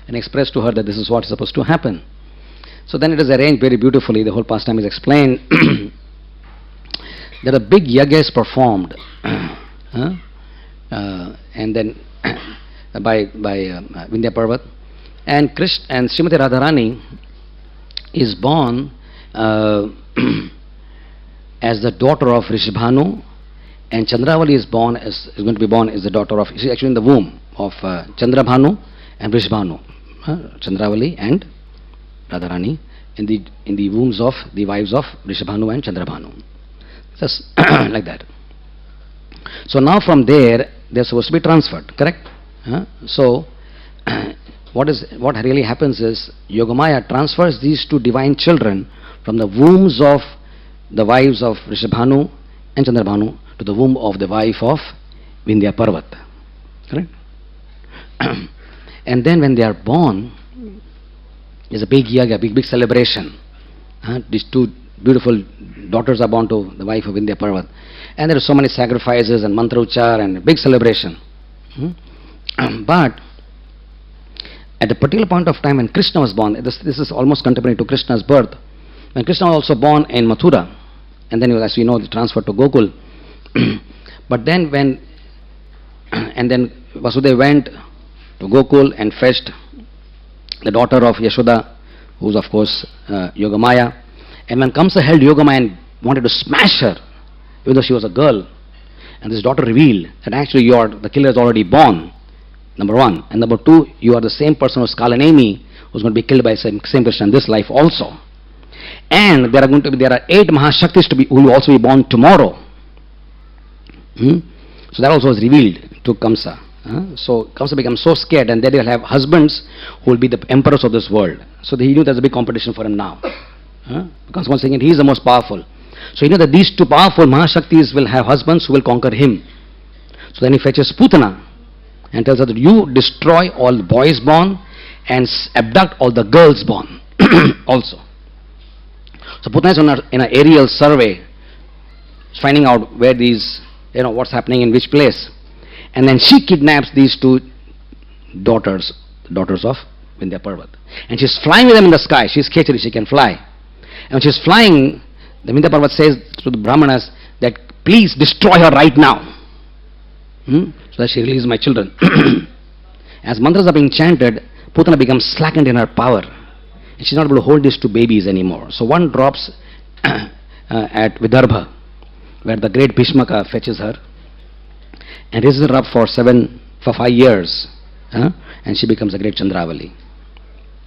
And expressed to her that this is what is supposed to happen. So then it is arranged very beautifully. The whole pastime is explained. That a big yaga is performed, and then by Vindhya Parvat, and Srimati Radharani is born as the daughter of Rishabhanu, and Chandravali is going to be born as the daughter of. She's actually in the womb of Chandrabhanu and Rishabhanu, Chandravali and Radharani in the wombs of the wives of Rishabhanu and Chandrabhanu. Just like that. So now from there, they're supposed to be transferred, correct? So what really happens is Yogamaya transfers these two divine children from the wombs of the wives of Rishabhanu and Chandrabhanu to the womb of the wife of Vindhya Parvat, correct? And then when they are born, there's a big yaga, big celebration. These two beautiful daughters are born to the wife of Vindhya Parvat. And there are so many sacrifices and mantra uchar and big celebration. But at a particular point of time when Krishna was born, this is almost contemporary to Krishna's birth. When Krishna was also born in Mathura, and then he was, as we know, transferred to Gokul. But then then Vasudeva went to Gokul and fetched the daughter of Yashoda, who is of course Yogamaya. And when Kamsa held Yogamaya and wanted to smash her, even though she was a girl, and this daughter revealed that actually the killer is already born, number one. And number two, you are the same person who's Kalanemi, who's going to be killed by same Krishna in this life also. And there are 8 Mahashaktis who will also be born tomorrow. So that also was revealed to Kamsa. So Kamsa becomes so scared, and then they will have husbands who will be the emperors of this world. So he knew there's a big competition for him now. Because once again, he is the most powerful. So he knew that these 2 powerful Mahashaktis will have husbands who will conquer him. So then he fetches Putana and tells her that you destroy all the boys born and abduct all the girls born also. So Putana is in an aerial survey, finding out where these, what's happening in which place. And then she kidnaps these 2 daughters, the daughters of Vindhya Parvat. And she's flying with them in the sky. She's Khechari, she can fly. And when she's flying, the Vindhya Parvat says to the Brahmanas that please destroy her right now. So that she releases my children. As mantras are being chanted, Putana becomes slackened in her power. And she's not able to hold these 2 babies anymore. So one drops at Vidarbha, where the great Bhishmaka fetches her and raises her up for 5 years. And she becomes a great Chandravali.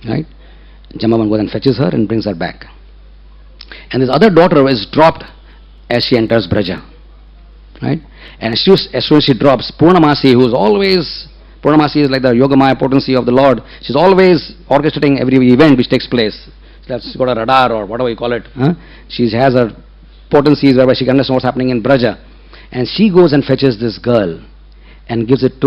Right? Jambavan goes and fetches her and brings her back. And this other daughter is dropped as she enters Braja. Right? And as soon as she drops, Purnamasi, who is always, Purnamasi is like the Yogamaya potency of the Lord. She's always orchestrating every event which takes place. She's got a radar or whatever you call it. She has her potencies whereby she can understand what's happening in Braja. And she goes and fetches this girl and gives it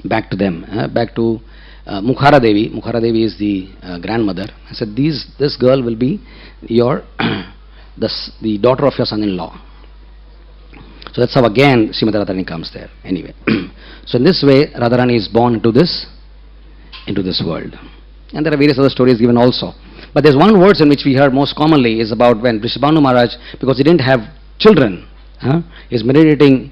back to them, back to Mukhara Devi. Mukhara Devi is the grandmother. I said, this girl will be the daughter of your son-in-law. So that's how again Srimati Radharani comes there. Anyway, so in this way Radharani is born into this world. And there are various other stories given also. But there's one verse in which we heard most commonly is about when Vrishabhanu Maharaj, because he didn't have children, he's meditating.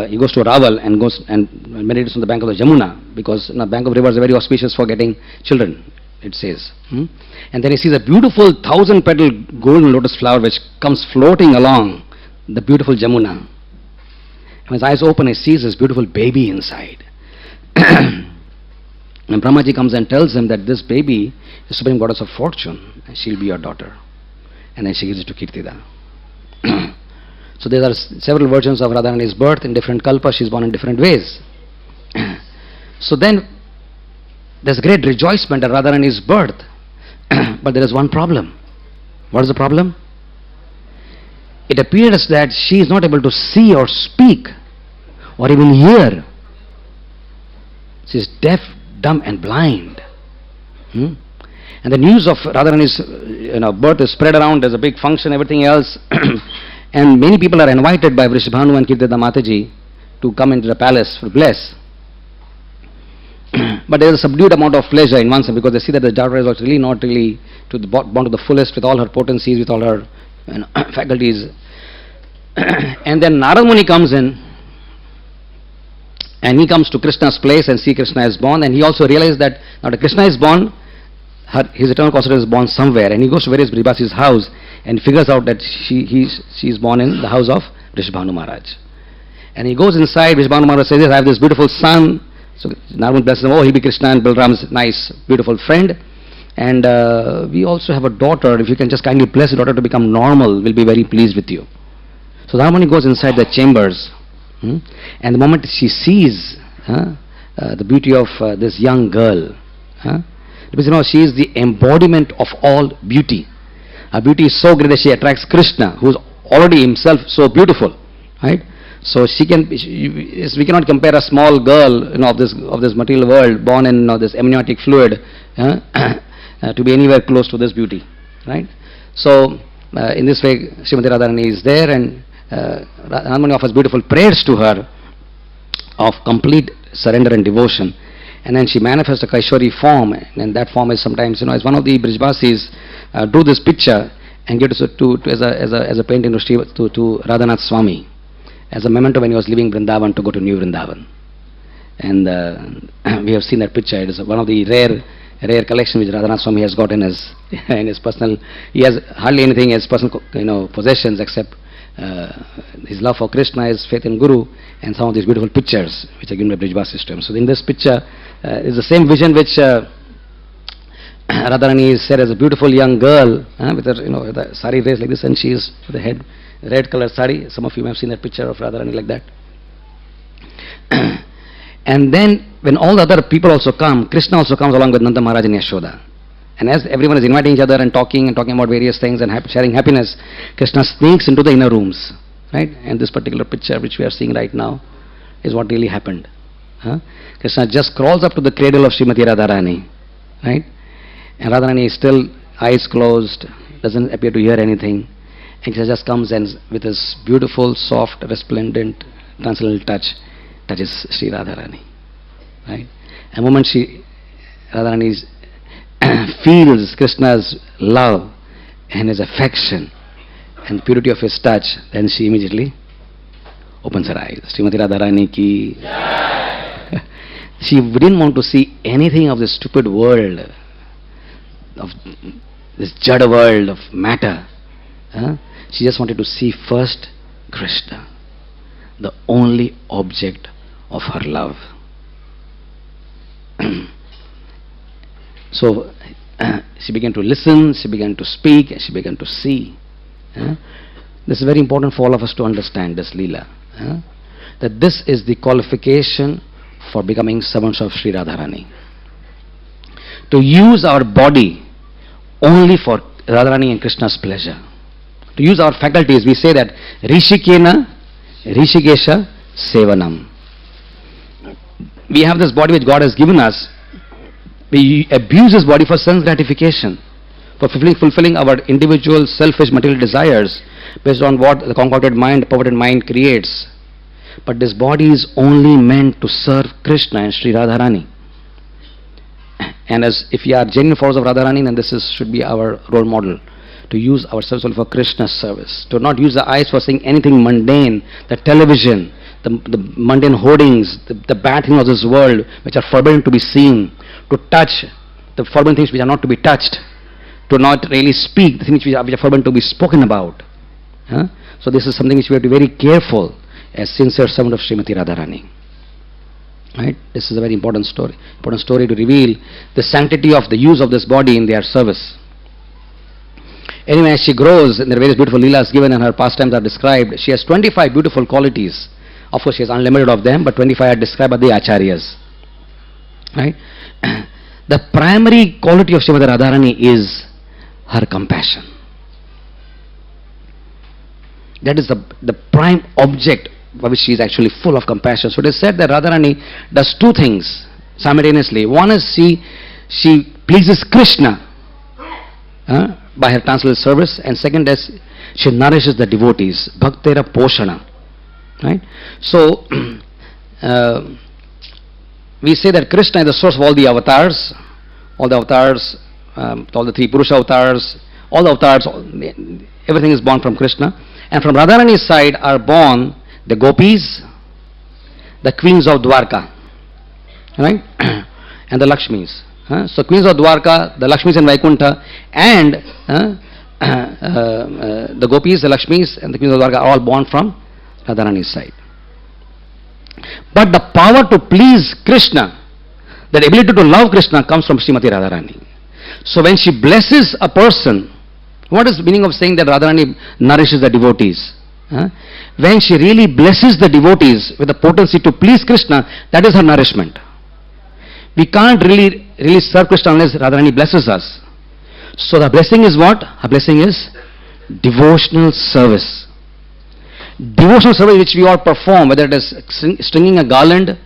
He goes to Raval and goes and meditates on the bank of the Jamuna, because the bank of rivers are very auspicious for getting children, it says. And then he sees a beautiful 1,000-petal golden lotus flower which comes floating along the beautiful Jamuna. When his eyes open, he sees this beautiful baby inside. And Brahmaji comes and tells him that this baby is Supreme Goddess of Fortune, and she'll be your daughter. And then she gives it to Kirtida. So there are several versions of Radharani's birth in different kalpas. She's born in different ways. So then there's great rejoicement at Radharani's birth. But there is one problem. What is the problem? It appears that she is not able to see or speak or even hear. She is deaf, dumb and blind. And the news of Radharani's birth is spread around. There's a big function, everything else. And many people are invited by Vrishabhanu and Kirtida Mataji to come into the palace for bless. But there is a subdued amount of pleasure in one sense, because they see that the daughter is really not really born to the fullest with all her potencies, with all her faculties. And then Narad Muni comes in, and he comes to Krishna's place and see Krishna is born, and he also realizes that now that Krishna is born, his eternal consciousness is born somewhere, and he goes to various Brihbasi's house and figures out that she is born in the house of Vrishabhanu Maharaj. And he goes inside. Vrishabhanu Maharaj says, I have this beautiful son. So Narad Muni blesses him, he'll be Krishna and Balram's nice, beautiful friend. And we also have a daughter. If you can just kindly bless the daughter to become normal, we'll be very pleased with you. So Narad Muni goes inside the chambers. And the moment she sees the beauty of this young girl, because she is the embodiment of all beauty. Her beauty is so great that she attracts Krishna, who is already himself so beautiful, right? So we cannot compare a small girl, of this material world, born in this amniotic fluid, to be anywhere close to this beauty, right? So in this way, Srimati Radharani is there, and Radharani offers beautiful prayers to her of complete surrender and devotion. And then she manifests a Kaishwari form, and that form is sometimes, as one of the Brijvasis drew this picture and gave it as a painting to Radhanath Swami, as a memento when he was leaving Vrindavan to go to New Vrindavan. And we have seen that picture. It is one of the rare collection which Radhanath Swami has got in his personal. He has hardly anything as personal, possessions except his love for Krishna, his faith in Guru, and some of these beautiful pictures which are given by Brijva system. So in this picture is the same vision which Radharani is said as a beautiful young girl with her, with a sari raised like this, and she is with the head red color sari. Some of you may have seen that picture of Radharani like that. And then when all the other people also come, Krishna also comes along with Nanda Maharaj and Yashoda. And as everyone is inviting each other and talking about various things and sharing happiness, Krishna sneaks into the inner rooms, right? And this particular picture which we are seeing right now is what really happened. Krishna just crawls up to the cradle of Srimati Radharani, right? And Radharani is still eyes closed, doesn't appear to hear anything. And Krishna just comes and with his beautiful, soft, resplendent, transcendental touch, touches Sri Radharani, right? And the moment Radharani feels Krishna's love and his affection and the purity of his touch, then she immediately opens her eyes. Srimati Radharani ki. She didn't want to see anything of this stupid world, of this jada world of matter. She just wanted to see first Krishna, the only object of her love. So she began to listen, she began to speak, and she began to see. This is very important for all of us to understand this Leela. That this is the qualification for becoming servants of Sri Radharani. To use our body only for Radharani and Krishna's pleasure. To use our faculties, we say that Rishikena Rishikesha Sevanam. We have this body which God has given us. We abuse this body for sense gratification, for fulfilling our individual selfish material desires based on what the concocted mind, perverted mind creates. But this body is only meant to serve Krishna and Sri Radharani. And as if we are genuine followers of Radharani, then this should be our role model. To use our service for Krishna's service. To not use the eyes for seeing anything mundane, the television, the mundane hoardings, the bad things of this world which are forbidden to be seen. To touch the forbidden things which are not to be touched. To not really speak the things which are forbidden to be spoken about. So this is something which we have to be very careful as sincere servant of Srimati Radharani. Right? This is a very important story to reveal the sanctity of the use of this body in their service. Anyway, as she grows, and there are various beautiful leelas given and her pastimes are described, she has 25 beautiful qualities. Of course, she has unlimited of them, but 25 are described by the Acharyas. Right? The primary quality of Srimati Radharani is her compassion. That is the prime object by which she is actually full of compassion. So it is said that Radharani does two things simultaneously. One is she pleases Krishna by her transcendental service, and second is she nourishes the devotees, bhaktera poshana. Right? So we say that Krishna is the source of all the avatars, all the three Purusha avatars, all the avatars, everything is born from Krishna. And from Radharani's side are born the gopis, the queens of Dwarka, right? And the Lakshmis. So queens of Dwarka, the Lakshmis in Vaikuntha, and the gopis, the Lakshmis, and the queens of Dwarka are all born from Radharani's side. But the power to please Krishna, that ability to love Krishna, comes from Srimati Radharani. So when she blesses a person, what is the meaning of saying that Radharani nourishes the devotees? When she really blesses the devotees with the potency to please Krishna, that is her nourishment. We can't really serve Krishna unless Radharani blesses us. So the blessing is what? Her blessing is devotional service. Devotional service which we all perform, whether it is stringing a garland,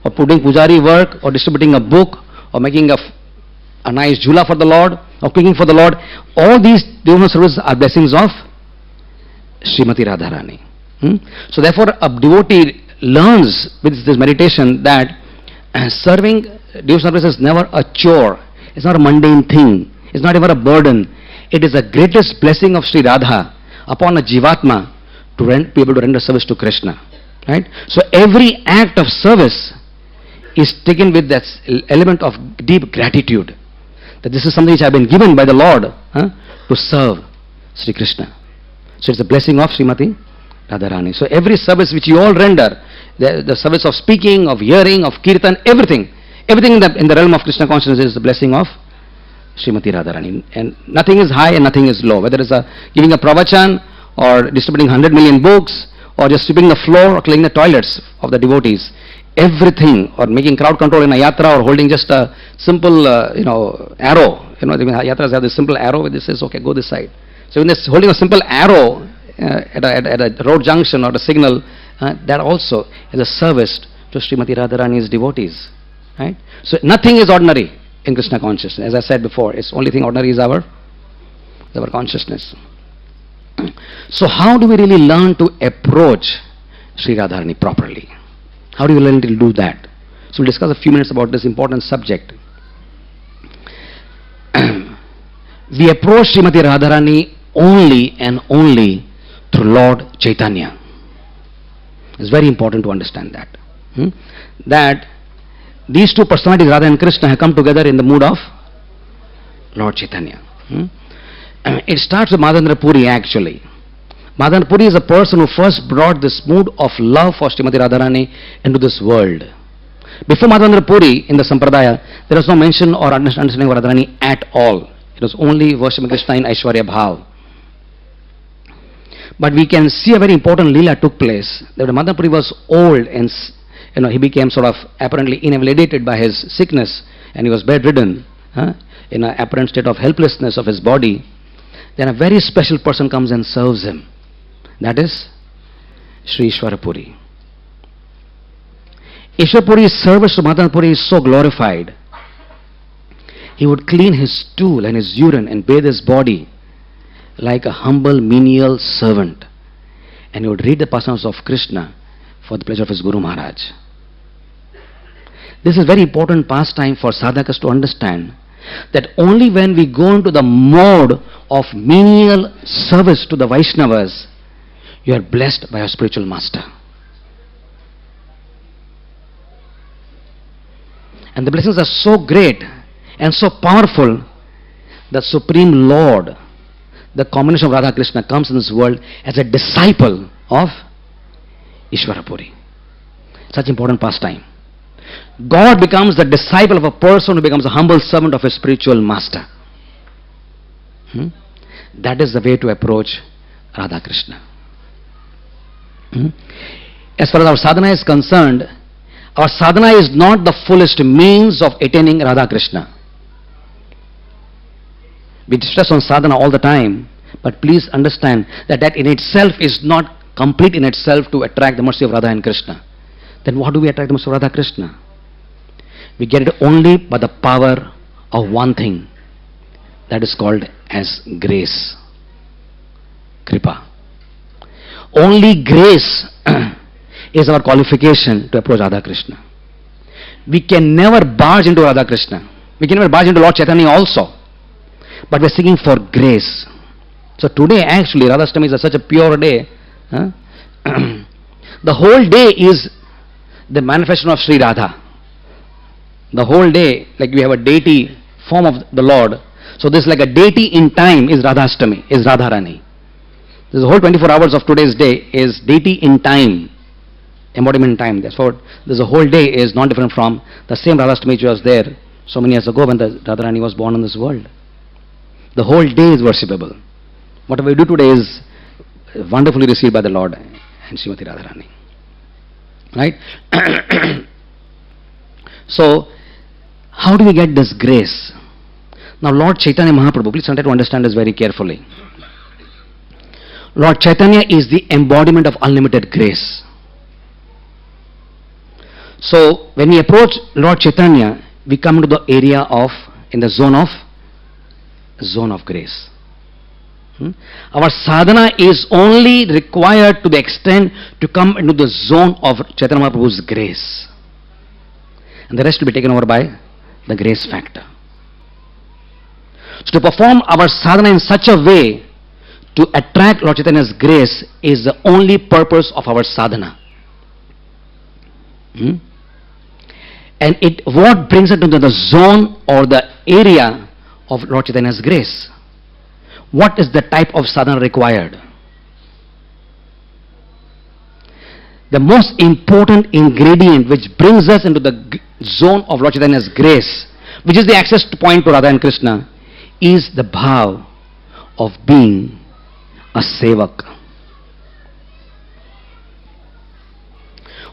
or putting pujari work, or distributing a book, or making a nice jhula for the Lord, of cooking for the Lord. All these devotional services are blessings of Srimati Radharani. So therefore, a devotee learns with this meditation that serving devotional service is never a chore. It's not a mundane thing. It's not ever a burden. It is the greatest blessing of Sri Radha upon a Jivatma to be able to render service to Krishna. Right? So every act of service is taken with that element of deep gratitude. That this is something which I have been given by the Lord to serve Sri Krishna. So it's the blessing of Srimati Radharani. So every service which you all render, the service of speaking, of hearing, of kirtan, everything in the realm of Krishna consciousness is the blessing of Srimati Radharani. And nothing is high and nothing is low. Whether it's giving a pravachan or distributing 100 million books or just sweeping the floor or cleaning the toilets of the devotees, everything, or making crowd control in a yatra or holding just a simple arrow. The yatras have this simple arrow where this says, okay, go this side. So when they're holding a simple arrow at a road junction or a signal, that also is a service to Srimati Radharani's devotees. Right? So nothing is ordinary in Krishna consciousness. As I said before, it's only thing ordinary is our consciousness. So how do we really learn to approach Sri Radharani properly? How do you learn to do that? So we'll discuss a few minutes about this important subject. We approach Srimati Radharani only and only through Lord Chaitanya. It's very important to understand that. That these two personalities, Radha and Krishna, have come together in the mood of Lord Chaitanya. It starts with Madhavendra Puri actually. Madhavendra Puri is a person who first brought this mood of love for Srimati Radharani into this world. Before Madhavendra Puri, in the Sampradaya, there was no mention or understanding of Radharani at all. It was only worshiping Krishna in Aishwarya Bhav. But we can see a very important Leela took place. That Madhavendra Puri was old and he became sort of apparently invalidated by his sickness and he was bedridden in an apparent state of helplessness of his body. Then a very special person comes and serves him. That is Sri Ishwarapuri. Ishwarapuri's service to Madhavendra Puri is so glorified. He would clean his stool and his urine and bathe his body like a humble menial servant. And he would read the pastimes of Krishna for the pleasure of his Guru Maharaj. This is very important pastime for sadhakas to understand, that only when we go into the mode of menial service to the Vaishnavas, you are blessed by your spiritual master. And the blessings are so great and so powerful that Supreme Lord, the combination of Radha Krishna, comes in this world as a disciple of Ishwarapuri. Such important pastime. God becomes the disciple of a person who becomes a humble servant of his spiritual master. That is the way to approach Radha Krishna. As far as our sadhana is concerned, our sadhana is not the fullest means of attaining Radha Krishna. We stress on sadhana all the time, but please understand that that in itself is not complete in itself to attract the mercy of Radha and Krishna. Then what do we attract the mercy of Radha Krishna? We get it only by the power of one thing, that is called as grace, kripa. Only grace is our qualification to approach Radha Krishna. We can never barge into Radha Krishna. We can never barge into Lord Chaitanya also. But we are seeking for grace. So today actually Radhastami is such a pure day. The whole day is the manifestation of Sri Radha. The whole day, like we have a deity form of the Lord. So this is like a deity in time is Radhastami, is Radharani. This whole 24 hours of today's day is deity in time, embodiment in time. Therefore, this whole day is not different from the same Radhastami which was there so many years ago when the Radharani was born in this world. The whole day is worshipable. Whatever we do today is wonderfully received by the Lord and Srimati Radharani. Right? So, how do we get this grace? Now, Lord Chaitanya Mahaprabhu, please try to understand this very carefully. Lord Chaitanya is the embodiment of unlimited grace. So, when we approach Lord Chaitanya, we come into the area of, in the zone of zone of grace. Our sadhana is only required to the extent to come into the zone of Chaitanya Mahaprabhu's grace. And the rest will be taken over by the grace factor. So to perform our sadhana in such a way to attract Lord Chaitanya's grace is the only purpose of our sadhana. And what brings it into the zone or the area of Lord Chaitanya's grace? What is the type of sadhana required? The most important ingredient which brings us into the zone of Lord Chaitanya's grace, which is the access point to Radha and Krishna, is the bhav of being a sevak.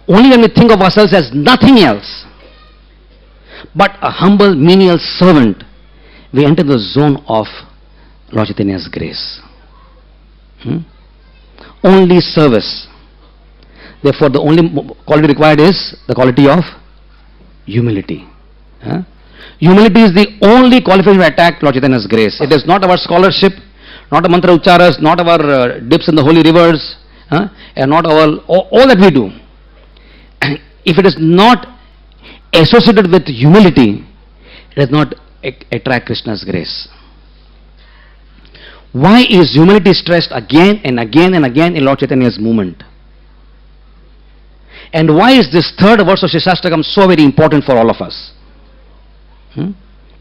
Only when we think of ourselves as nothing else but a humble menial servant, we enter the zone of Lord Chaitanya's grace. Only service. Therefore, the only quality required is the quality of humility. Humility is the only qualification to attack Lord Chaitanya's grace. It is not our scholarship, not a mantra ucharas, not our dips in the holy rivers, and not all that we do. If it is not associated with humility, it does not attract Krishna's grace. Why is humility stressed again and again and again in Lord Chaitanya's movement? And why is this third verse of Shishastakam so very important for all of us?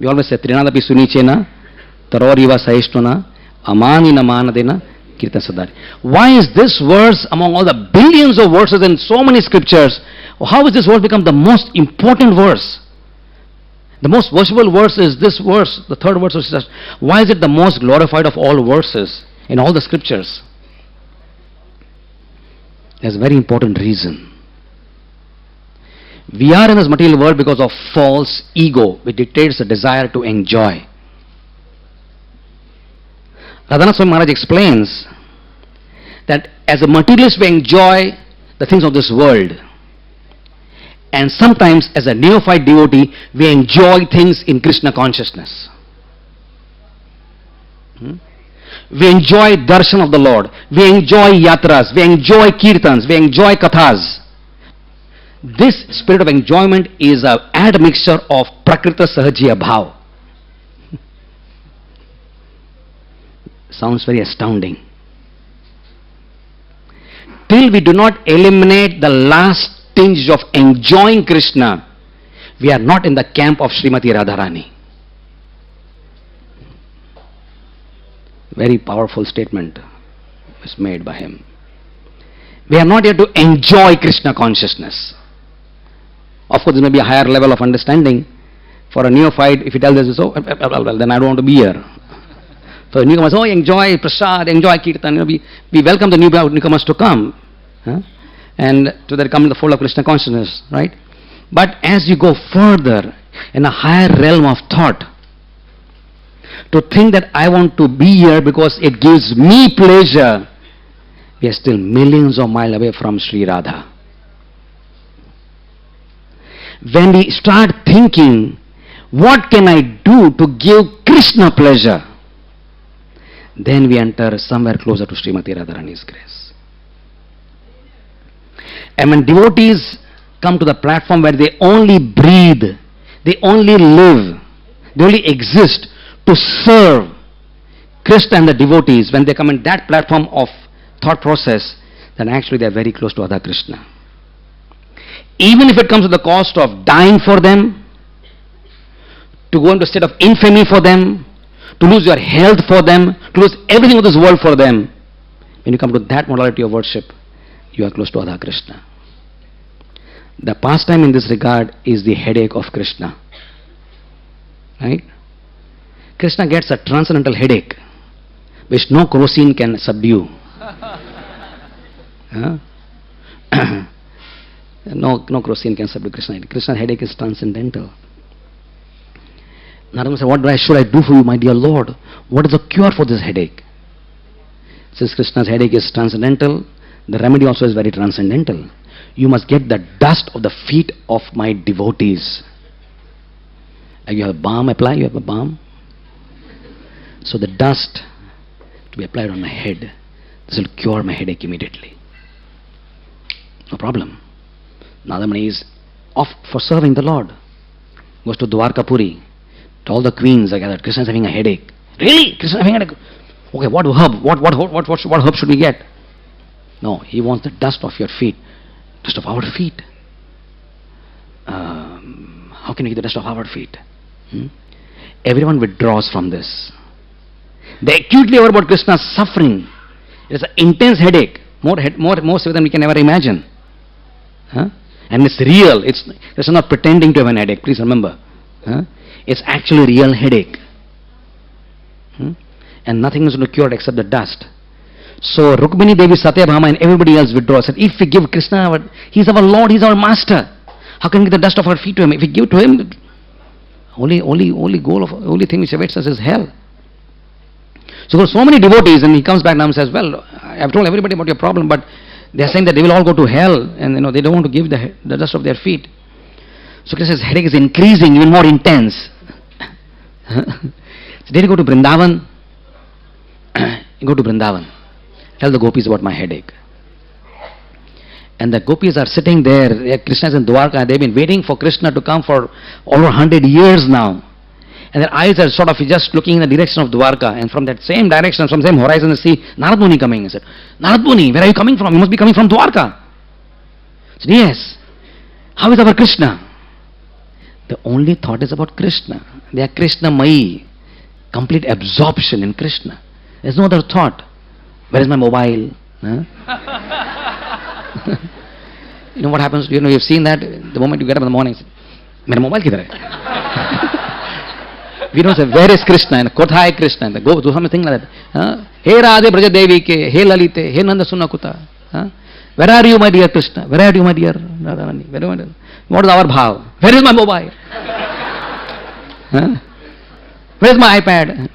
We always say, Trinadapi Sunichena, Taroriva Saishtuna, Amanina Manadena, Kirtan Sadari. Why is this verse among all the billions of verses in so many scriptures, how has this verse become the most important verse? The most worshipful verse is this verse, the third verse of Shishastakam. Why is it the most glorified of all verses in all the scriptures? There's a very important reason. We are in this material world because of false ego, which dictates a desire to enjoy. Radhanath Swami Maharaj explains that as a materialist we enjoy the things of this world, and sometimes as a neophyte devotee we enjoy things in Krishna consciousness. We enjoy darshan of the Lord, we enjoy yatras, we enjoy kirtans, we enjoy kathas. This spirit of enjoyment is an admixture of prakrita sahajiya bhav. Sounds very astounding. Till we do not eliminate the last tinge of enjoying Krishna, we are not in the camp of Srimati Radharani. Very powerful statement was made by him. We are not here to enjoy Krishna consciousness. Of course, there may be a higher level of understanding. For a neophyte, if he tells us, oh, well, then I don't want to be here. So the newcomers, oh, enjoy prasad, enjoy kirtan. We welcome the newcomers to come. And to that come in the fold of Krishna consciousness, right? But as you go further in a higher realm of thought, to think that I want to be here because it gives me pleasure, we are still millions of miles away from Sri Radha. When we start thinking, what can I do to give Krishna pleasure? Then we enter somewhere closer to Srimati Radharani's grace. And when devotees come to the platform where they only breathe, they only live, they only exist to serve Krishna and the devotees, when they come in that platform of thought process, then actually they are very close to Radha Krishna. Even if it comes at the cost of dying for them, to go into a state of infamy for them, to lose your health for them, to lose everything of this world for them, when you come to that modality of worship, you are close to Radha Krishna. The pastime in this regard is the headache of Krishna. Right? Krishna gets a transcendental headache, which no kerosene can subdue. No kerosene can subdue Krishna. Krishna's headache is transcendental. Narada said, what should I do for you, my dear Lord? What is the cure for this headache? Since Krishna's headache is transcendental, the remedy also is very transcendental. You must get the dust of the feet of my devotees. Like you have a balm, apply, you have a balm. So the dust to be applied on my head, this will cure my headache immediately. No problem. Nadamani is off for serving the Lord. Goes to Dwarakapuri. To all the queens are gathered. Krishna is having a headache. Really? Krishna is having a headache? Okay, what herb? What herb should we get? No, he wants the dust of your feet. Dust of our feet. How can we get the dust of our feet? Everyone withdraws from this. They acutely aware about Krishna's suffering. It is an intense headache. More severe than we can ever imagine. And it's real. It's not pretending to have an headache. Please remember. It's actually real headache. And nothing is going to cure it except the dust. So Rukmini Devi, Satyabhama and everybody else withdraws. Said, if we give Krishna, He's our Lord, He's our Master. How can we get the dust of our feet to Him? If we give to Him, only thing which awaits us is hell. So there are so many devotees, and he comes back now and says, well, I've told everybody about your problem, but they are saying that they will all go to hell, and they don't want to give the dust of their feet. So Krishna's headache is increasing, even more intense. So did he go to Vrindavan? You go to Vrindavan. Tell the gopis about my headache. And the gopis are sitting there. Krishna is in Dwarka. They've been waiting for Krishna to come for over 100 years now. And their eyes are sort of just looking in the direction of Dwarka. And from that same direction, from the same horizon, they see Narad Muni coming. He said, Narad Muni, where are you coming from? You must be coming from Dwarka. He said, yes. How is our Krishna? The only thought is about Krishna. They are Krishna-mayi. Complete absorption in Krishna. There's no other thought. Where is my mobile? You know what happens? You've seen that the moment you get up in the morning. Mera mobile kidhar hai? We don't say, where is Krishna? And Kothai Krishna. And go do something like that. Hey Radhe Braja Devi ke, hey Lalite, hey Nanda Sunakuta. Where are you, my dear Krishna? Where are you, my dear Radharani? What is our bhav? Where is my mobile? Where is my iPad?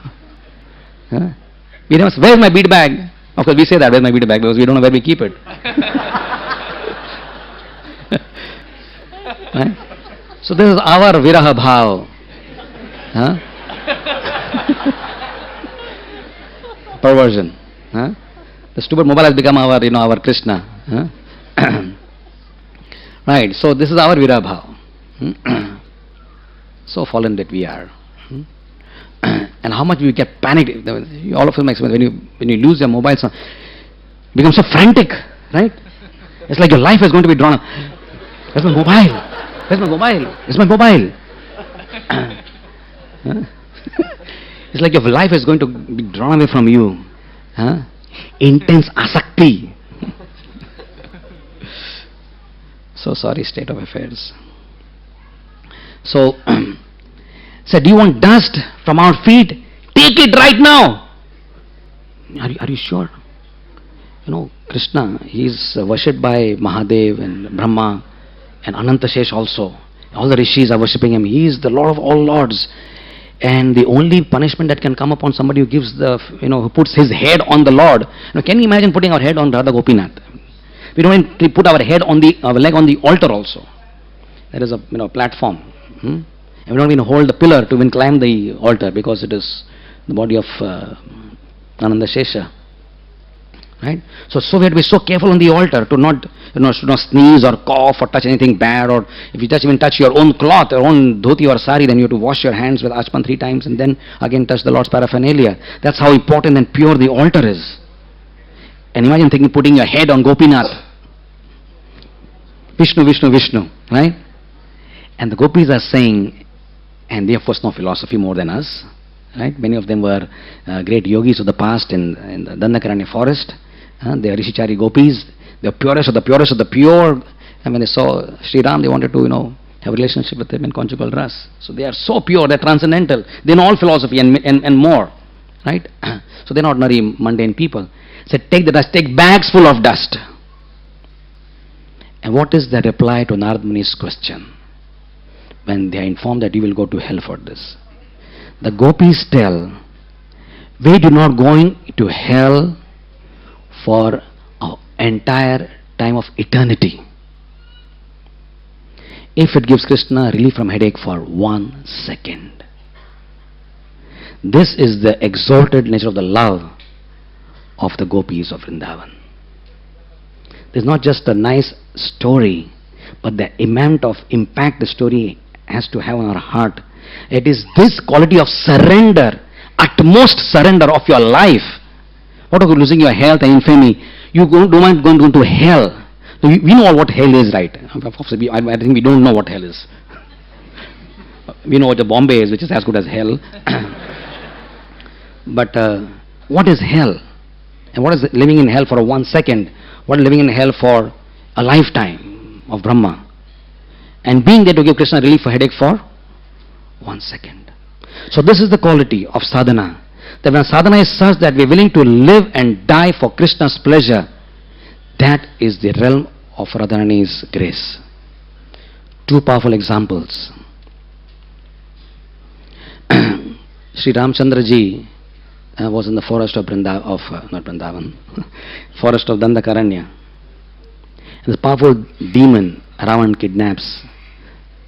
Where is my bead bag? Of course, we say that, where is my bead bag? Because we don't know where we keep it. Right? So this is our viraha bhav. Perversion. The stupid mobile has become our Krishna. Right, so this is our viraha bhav. So fallen that we are. And how much we get panicked. All of them experience when you lose your mobile, you become so frantic, right? It's like your life is going to be drawn up. Where's my mobile? Where's my mobile? Where's my mobile? It's like your life is going to be drawn away from you. Intense asakti. So sorry state of affairs. So said, do you want dust from our feet? Take it right now. Are you sure? Krishna, he is worshipped by Mahadev and Brahma and Anantashesh also. All the rishis are worshipping him. He is the Lord of all lords. And the only punishment that can come upon somebody who gives who puts his head on the Lord. Can you imagine putting our head on Radha Gopinath? We don't even put our head on our leg on the altar also. There is a platform. And we don't even hold the pillar to even climb the altar because it is the body of Ananda Shesha. Right? So we have to be so careful on the altar to not sneeze or cough or touch anything bad, or if you even touch your own cloth, your own dhoti or sari, then you have to wash your hands with Achman 3 times and then again touch the Lord's paraphernalia. That's how important and pure the altar is. And imagine putting your head on Gopinath. Vishnu, Vishnu, Vishnu, right? And the gopis are saying, and they of course know philosophy more than us, right? Many of them were great yogis of the past in the Dandakaranya forest. They are Rishichari gopis. They are purest of the purest of the pure. And when they saw Sri Ram, they wanted to, have a relationship with him in conjugal ras. So they are so pure, they are transcendental. They know all philosophy and more, right? So they are not ordinary mundane people. Said, take the dust, take bags full of dust. And what is the reply to Narad Muni's question? When they are informed that you will go to hell for this. The gopis tell, we do not going to hell for our entire time of eternity. If it gives Krishna relief from headache for 1 second. This is the exalted nature of the love of the gopis of Vrindavan. It's not just a nice story, but the amount of impact the story has to have on our heart. It is this quality of surrender, utmost surrender of your life. What of losing your health and infamy? You don't mind going to hell. We know what hell is, right? I think we don't know what hell is. We know what the Bombay is, which is as good as hell. But what is hell? And what is living in hell for 1 second? What is living in hell for a lifetime of Brahma? And being there to give Krishna relief for headache for 1 second. So this is the quality of sadhana. That when sadhana is such that we are willing to live and die for Krishna's pleasure, that is the realm of Radharani's grace. Two powerful examples. Sri Ramchandra ji was in the forest of forest of Dandakaranya. And this powerful demon, Ravan, kidnaps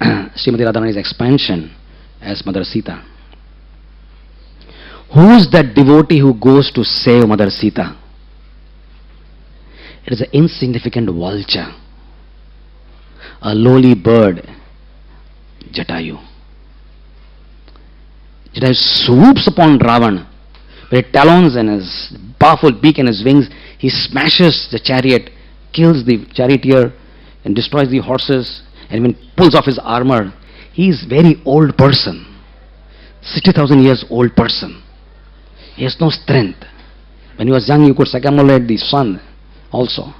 Srimati Radharani's expansion as Mother Sita. Who is that devotee who goes to save Mother Sita? It is an insignificant vulture, a lowly bird, Jatayu. Jatayu swoops upon Ravan with talons and his powerful beak and his wings. He smashes the chariot, kills the charioteer and destroys the horses, and even pulls off his armor. He is very old person, 60,000 years old person. He has no strength. When he was young, you could circumambulate the sun also.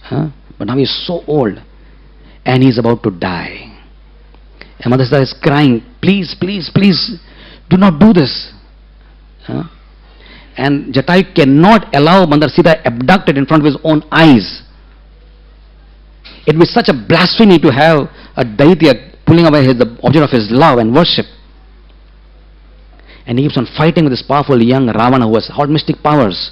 But now he is so old and he is about to die. And Mother Sita is crying, please, please, please, do not do this. And Jatayu cannot allow Mother Sita abducted in front of his own eyes. It would be such a blasphemy to have a deity pulling away the object of his love and worship. And he keeps on fighting with this powerful young Ravana who has all mystic powers.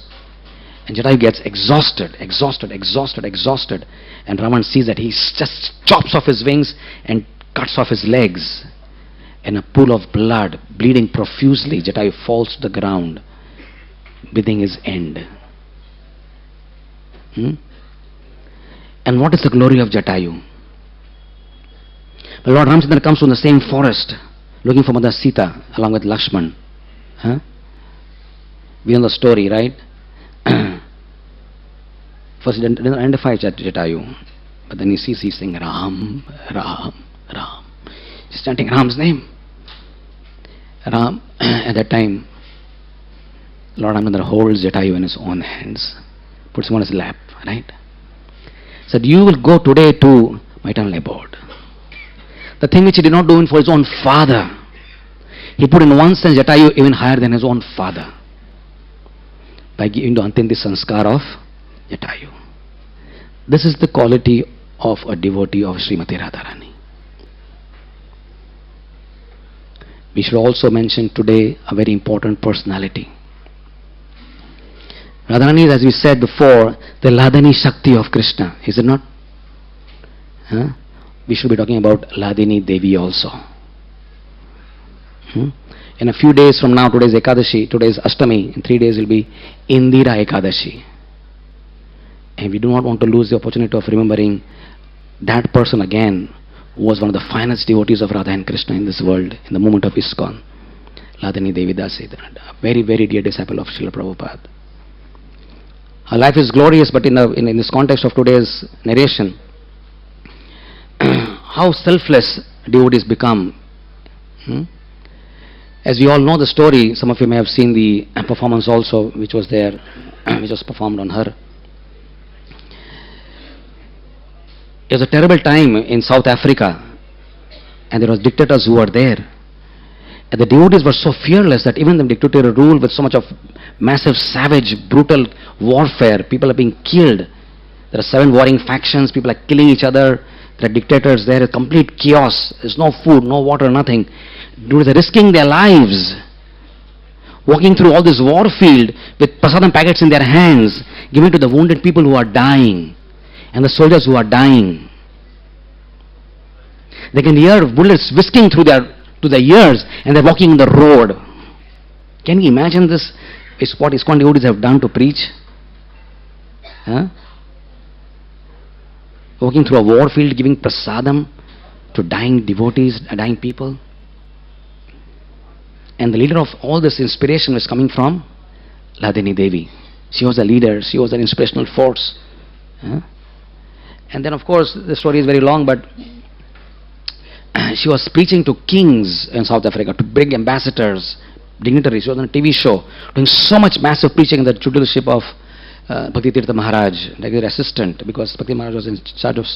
And Jatayu gets exhausted. And Ravan sees that he just chops off his wings and cuts off his legs. In a pool of blood, bleeding profusely, Jatayu falls to the ground, breathing his end. And what is the glory of Jatayu? The Lord Ramchandra comes from the same forest, looking for Mother Sita along with Lakshman. We know the story, right? First he didn't identify Jatayu, but then he sees he's saying Ram, Ram, Ram. He's chanting Ram's name. Ram, at that time, Lord Ramchandra holds Jatayu in his own hands, puts him on his lap, right? Said, you will go today to my eternal abode. The thing which he did not do for his own father, he put in one sense Jatayu even higher than his own father by giving to Antinti Sanskar of Jatayu. This is the quality of a devotee of Srimati Radharani. We should also mention today a very important personality. Radharani is, as we said before, the Ladini Shakti of Krishna, is it not? We should be talking about Ladini Devi also. In a few days from now, today is Ekadashi, today is Ashtami, in 3 days will be Indira Ekadashi. And we do not want to lose the opportunity of remembering that person again, who was one of the finest devotees of Radha and Krishna in this world, in the movement of ISKCON, Ladini Devi Dasi, a very, very dear disciple of Srila Prabhupada. Her life is glorious, but in this context of today's narration, how selfless devotees become. As we all know the story, some of you may have seen the performance also, which was there, which was performed on her. It was a terrible time in South Africa, and there were dictators who were there. And the devotees were so fearless that even the dictator ruled with so much of massive, savage, brutal warfare. People are being killed. There are 7 warring factions. People are killing each other. There are dictators there. Complete chaos. There's no food, no water, nothing. Devotees are risking their lives, walking through all this war field with prasadam packets in their hands, giving to the wounded people who are dying and the soldiers who are dying. They can hear bullets whisking through their ears, and they're walking on the road. Can you imagine this? Is what ISKCON devotees have done to preach? Huh? Walking through a war field, giving prasadam to dying devotees, dying people. And the leader of all this inspiration was coming from Ladini Devi. She was a leader, she was an inspirational force. Huh? And then of course, the story is very long, but she was preaching to kings in South Africa, to big ambassadors, dignitaries. She was on a TV show, doing so much massive preaching in the tutelage of Bhaktivedanta Maharaj, like their assistant, because Bhakti Maharaj was in charge of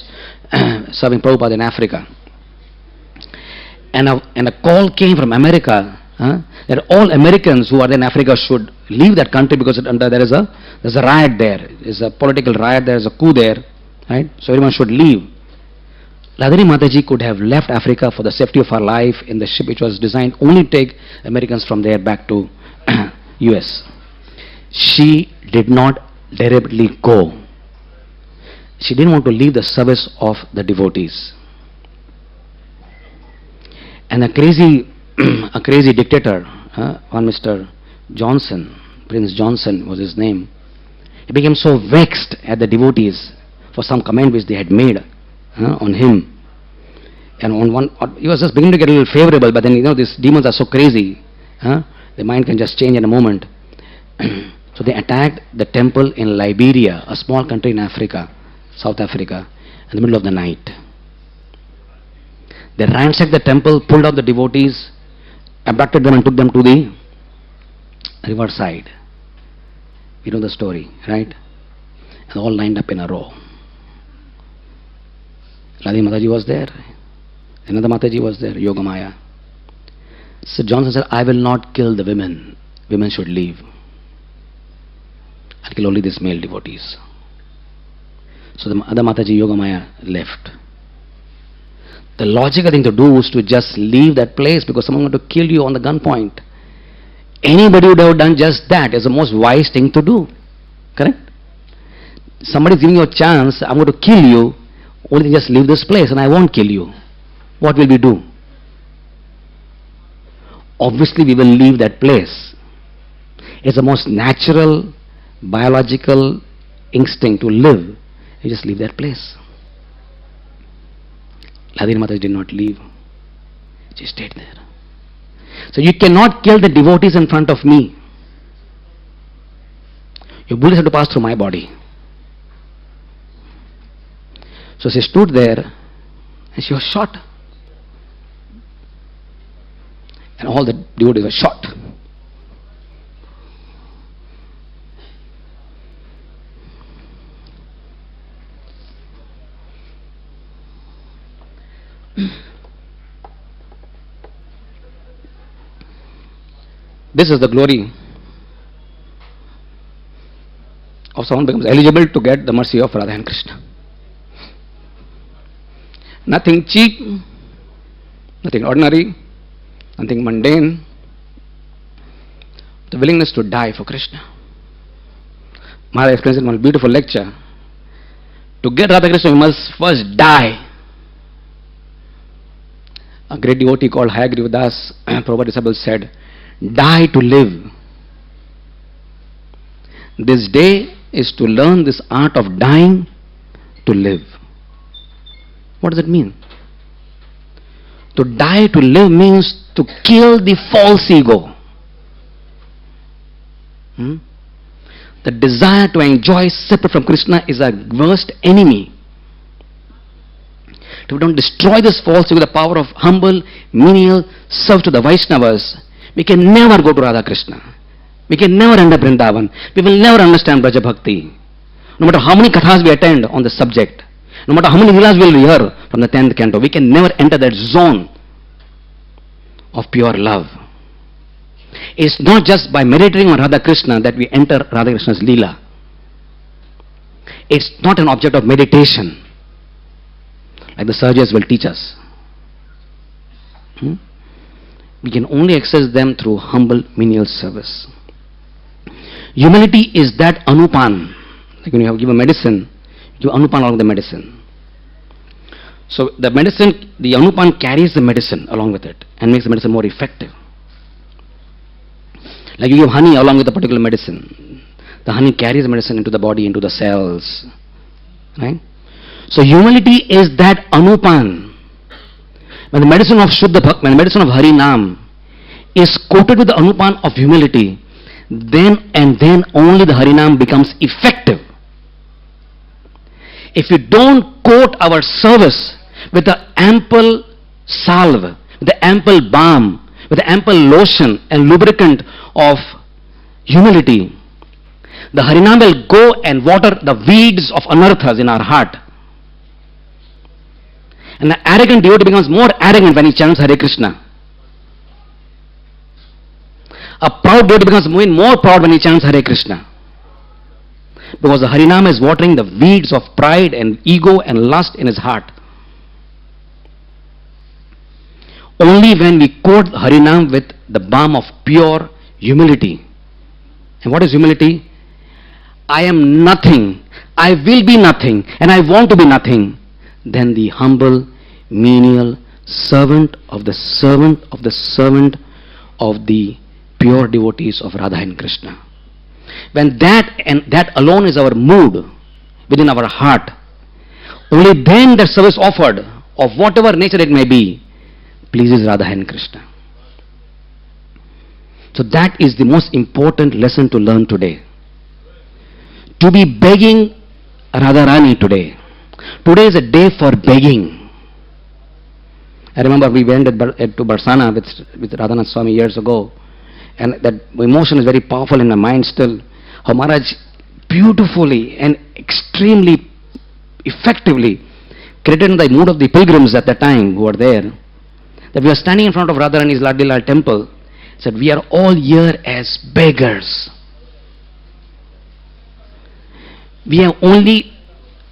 serving Prabhupada in Africa. And a call came from America that all Americans who are in Africa should leave that country because there's a riot there. There's a political riot, there's a coup there, right? So everyone should leave. Radharani Mataji could have left Africa for the safety of her life in the ship which was designed only to take Americans from there back to US. She did not deliberately go. She didn't want to leave the service of the devotees. And a crazy dictator, one Mr. Johnson, Prince Johnson was his name, he became so vexed at the devotees for some comment which they had made on him. And he was just beginning to get a little favorable, but then these demons are so crazy, the mind can just change in a moment. So they attacked the temple in Liberia, a small country in Africa, South Africa, in the middle of the night. They ransacked the temple, pulled out the devotees, abducted them and took them to the riverside. You know the story, right? And all lined up in a row. Radhi Mataji was there. Another Mataji was there, Yogamaya. So Johnson said, I will not kill the women. Women should leave. I'll kill only these male devotees. So the other Mataji, Yogamaya, left. The logical thing to do was to just leave that place because someone wanted to kill you on the gunpoint. Anybody would have done just that. It's the most wise thing to do. Correct? Somebody is giving you a chance, I'm going to kill you, only just leave this place and I won't kill you. What will we do? Obviously we will leave that place. It's the most natural, biological instinct to live. You just leave that place. Radharani Mataji did not leave. She stayed there. So you cannot kill the devotees in front of me. Your bullets have to pass through my body. So she stood there and she was shot. And all the devotees were shot. This is the glory of someone becomes eligible to get the mercy of Radha and Krishna. Nothing cheap, nothing ordinary, nothing mundane. The willingness to die for Krishna. Maharaj explains in one beautiful lecture. To get Radha Krishna, you must first die. A great devotee called Hayagriva Das, Prabhupada disciple, said, die to live. This day is to learn this art of dying to live. What does it mean? To die to live means to kill the false ego. The desire to enjoy separate from Krishna is our worst enemy. If we don't destroy this false ego with the power of humble, menial service to the Vaishnavas, we can never go to Radha Krishna. We can never end up in Vrindavan. We will never understand Braja Bhakti. No matter how many kathas we attend on the subject, no matter how many lilas we will hear from the 10th canto, we can never enter that zone of pure love. It's not just by meditating on Radha Krishna that we enter Radha Krishna's Lila. It's not an object of meditation, like the sahajas will teach us. We can only access them through humble menial service. Humility is that anupan. Like when you give a medicine, you give anupan along the medicine. So the medicine, the anupan carries the medicine along with it and makes the medicine more effective. Like you give honey along with a particular medicine. The honey carries the medicine into the body, into the cells. Right? So humility is that anupan. When the medicine of Shuddha, when the medicine of Hari Nam is coated with the anupan of humility, then and then only the Harinam becomes effective. If we don't coat our service with the ample salve, with the ample balm, with the ample lotion and lubricant of humility, the Harinam will go and water the weeds of anarthas in our heart. And the arrogant devotee becomes more arrogant when he chants Hare Krishna. A proud devotee becomes more proud when he chants Hare Krishna. Because the Harinam is watering the weeds of pride and ego and lust in his heart. Only when we coat Harinam with the balm of pure humility. And what is humility? I am nothing, I will be nothing, and I want to be nothing. Then the humble, menial servant of the servant of the servant of the pure devotees of Radha and Krishna. When that and that alone is our mood within our heart, only then the service offered of whatever nature it may be pleases Radha and Krishna. So that is the most important lesson to learn today. To be begging Radharani today. Today is a day for begging. I remember we went to Barsana with Radhanath Swami years ago, and that emotion is very powerful in my mind still. How Maharaj beautifully and extremely effectively created the mood of the pilgrims at that time who were there. That we were standing in front of Radharani's Ladlilal temple, said, we are all here as beggars. We have only,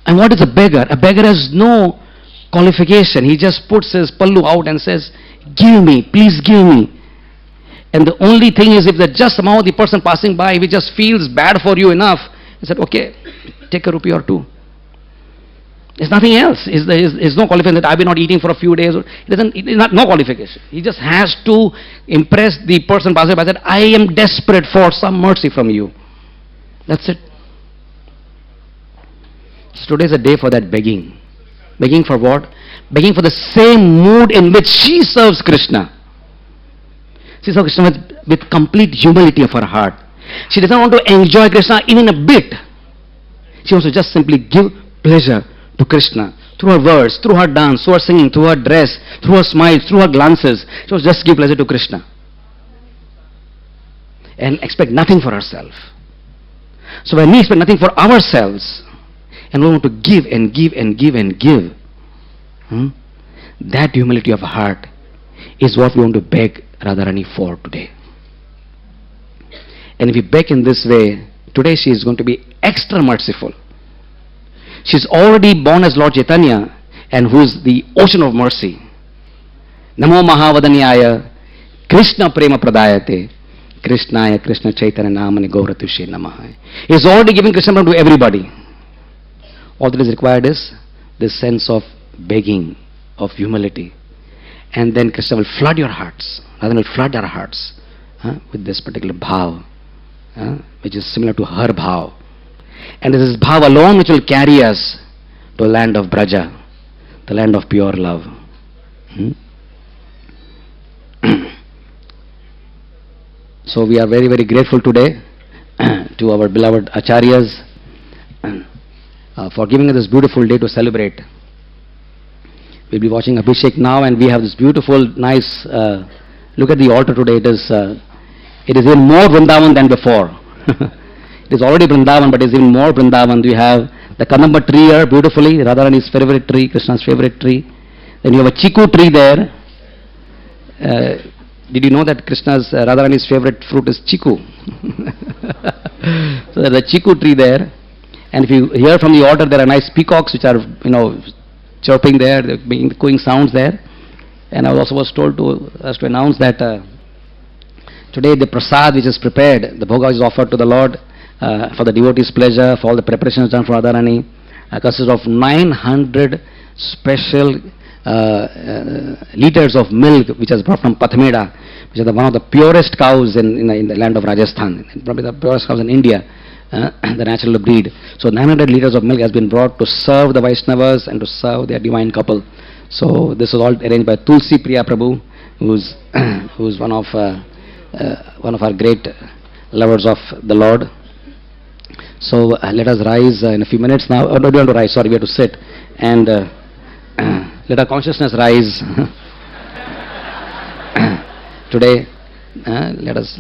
and what is a beggar? A beggar has no qualification. He just puts his pallu out and says, give me, please give me. And the only thing is, if the just somehow the person passing by, if he just feels bad for you enough, he said, okay, take a rupee or two. There's nothing else. There's no qualification that I've been not eating for a few days. It is not no qualification. He just has to impress the person passing by that I am desperate for some mercy from you. That's it. So today is a day for that begging. Begging for what? Begging for the same mood in which she serves Krishna. She serves Krishna with complete humility of her heart. She doesn't want to enjoy Krishna even a bit. She wants to just simply give pleasure to Krishna through her words, through her dance, through her singing, through her dress, through her smiles, through her glances. She wants to just give pleasure to Krishna and expect nothing for herself. So when we expect nothing for ourselves and we want to give and give and give and give, that humility of heart is what we want to beg Radharani for today. And if we beg in this way, today she is going to be extra merciful. She is already born as Lord Chaitanya, and who is the ocean of mercy. Namo Mahavadanyaya Krishna Prema Pradayate Krishnaya Krishna Chaitanya Namani Gauratushe Namaha. He is already giving Krishna Prema to everybody. All that is required is this sense of begging, of humility. And then Krishna will flood your hearts. Radha will flood our hearts with this particular bhav, which is similar to her bhav. And it is bhav alone which will carry us to the land of Braja, the land of pure love. So we are very, very grateful today to our beloved Acharyas for giving us this beautiful day to celebrate. We'll be watching Abhishek now, and we have this beautiful, nice, look at the altar today. It is even more Vrindavan than before. It is already Vrindavan, but it is even more Vrindavan. We have the Kadamba tree here, beautifully, Radharani's favorite tree, Krishna's favorite tree. Then you have a Chiku tree there. Did you know that Radharani's favorite fruit is Chiku? So there's a Chiku tree there. And if you hear from the altar, there are nice peacocks which are, chirping there, they're making cooing sounds there. And I also was told to announce that today the prasad which is prepared, the bhoga is offered to the Lord for the devotee's pleasure, for all the preparations done for Radharani, consists of 900 special liters of milk which is brought from Pathmeda, which are one of the purest cows in the land of Rajasthan, probably the purest cows in India, the natural breed. So 900 liters of milk has been brought to serve the Vaishnavas and to serve their divine couple. So this was all arranged by Tulsi Priya Prabhu, who's who's one of our great lovers of the Lord. So let us rise in a few minutes now. Oh, no, we don't have to rise. Sorry, we have to sit and let our consciousness rise. Today, let us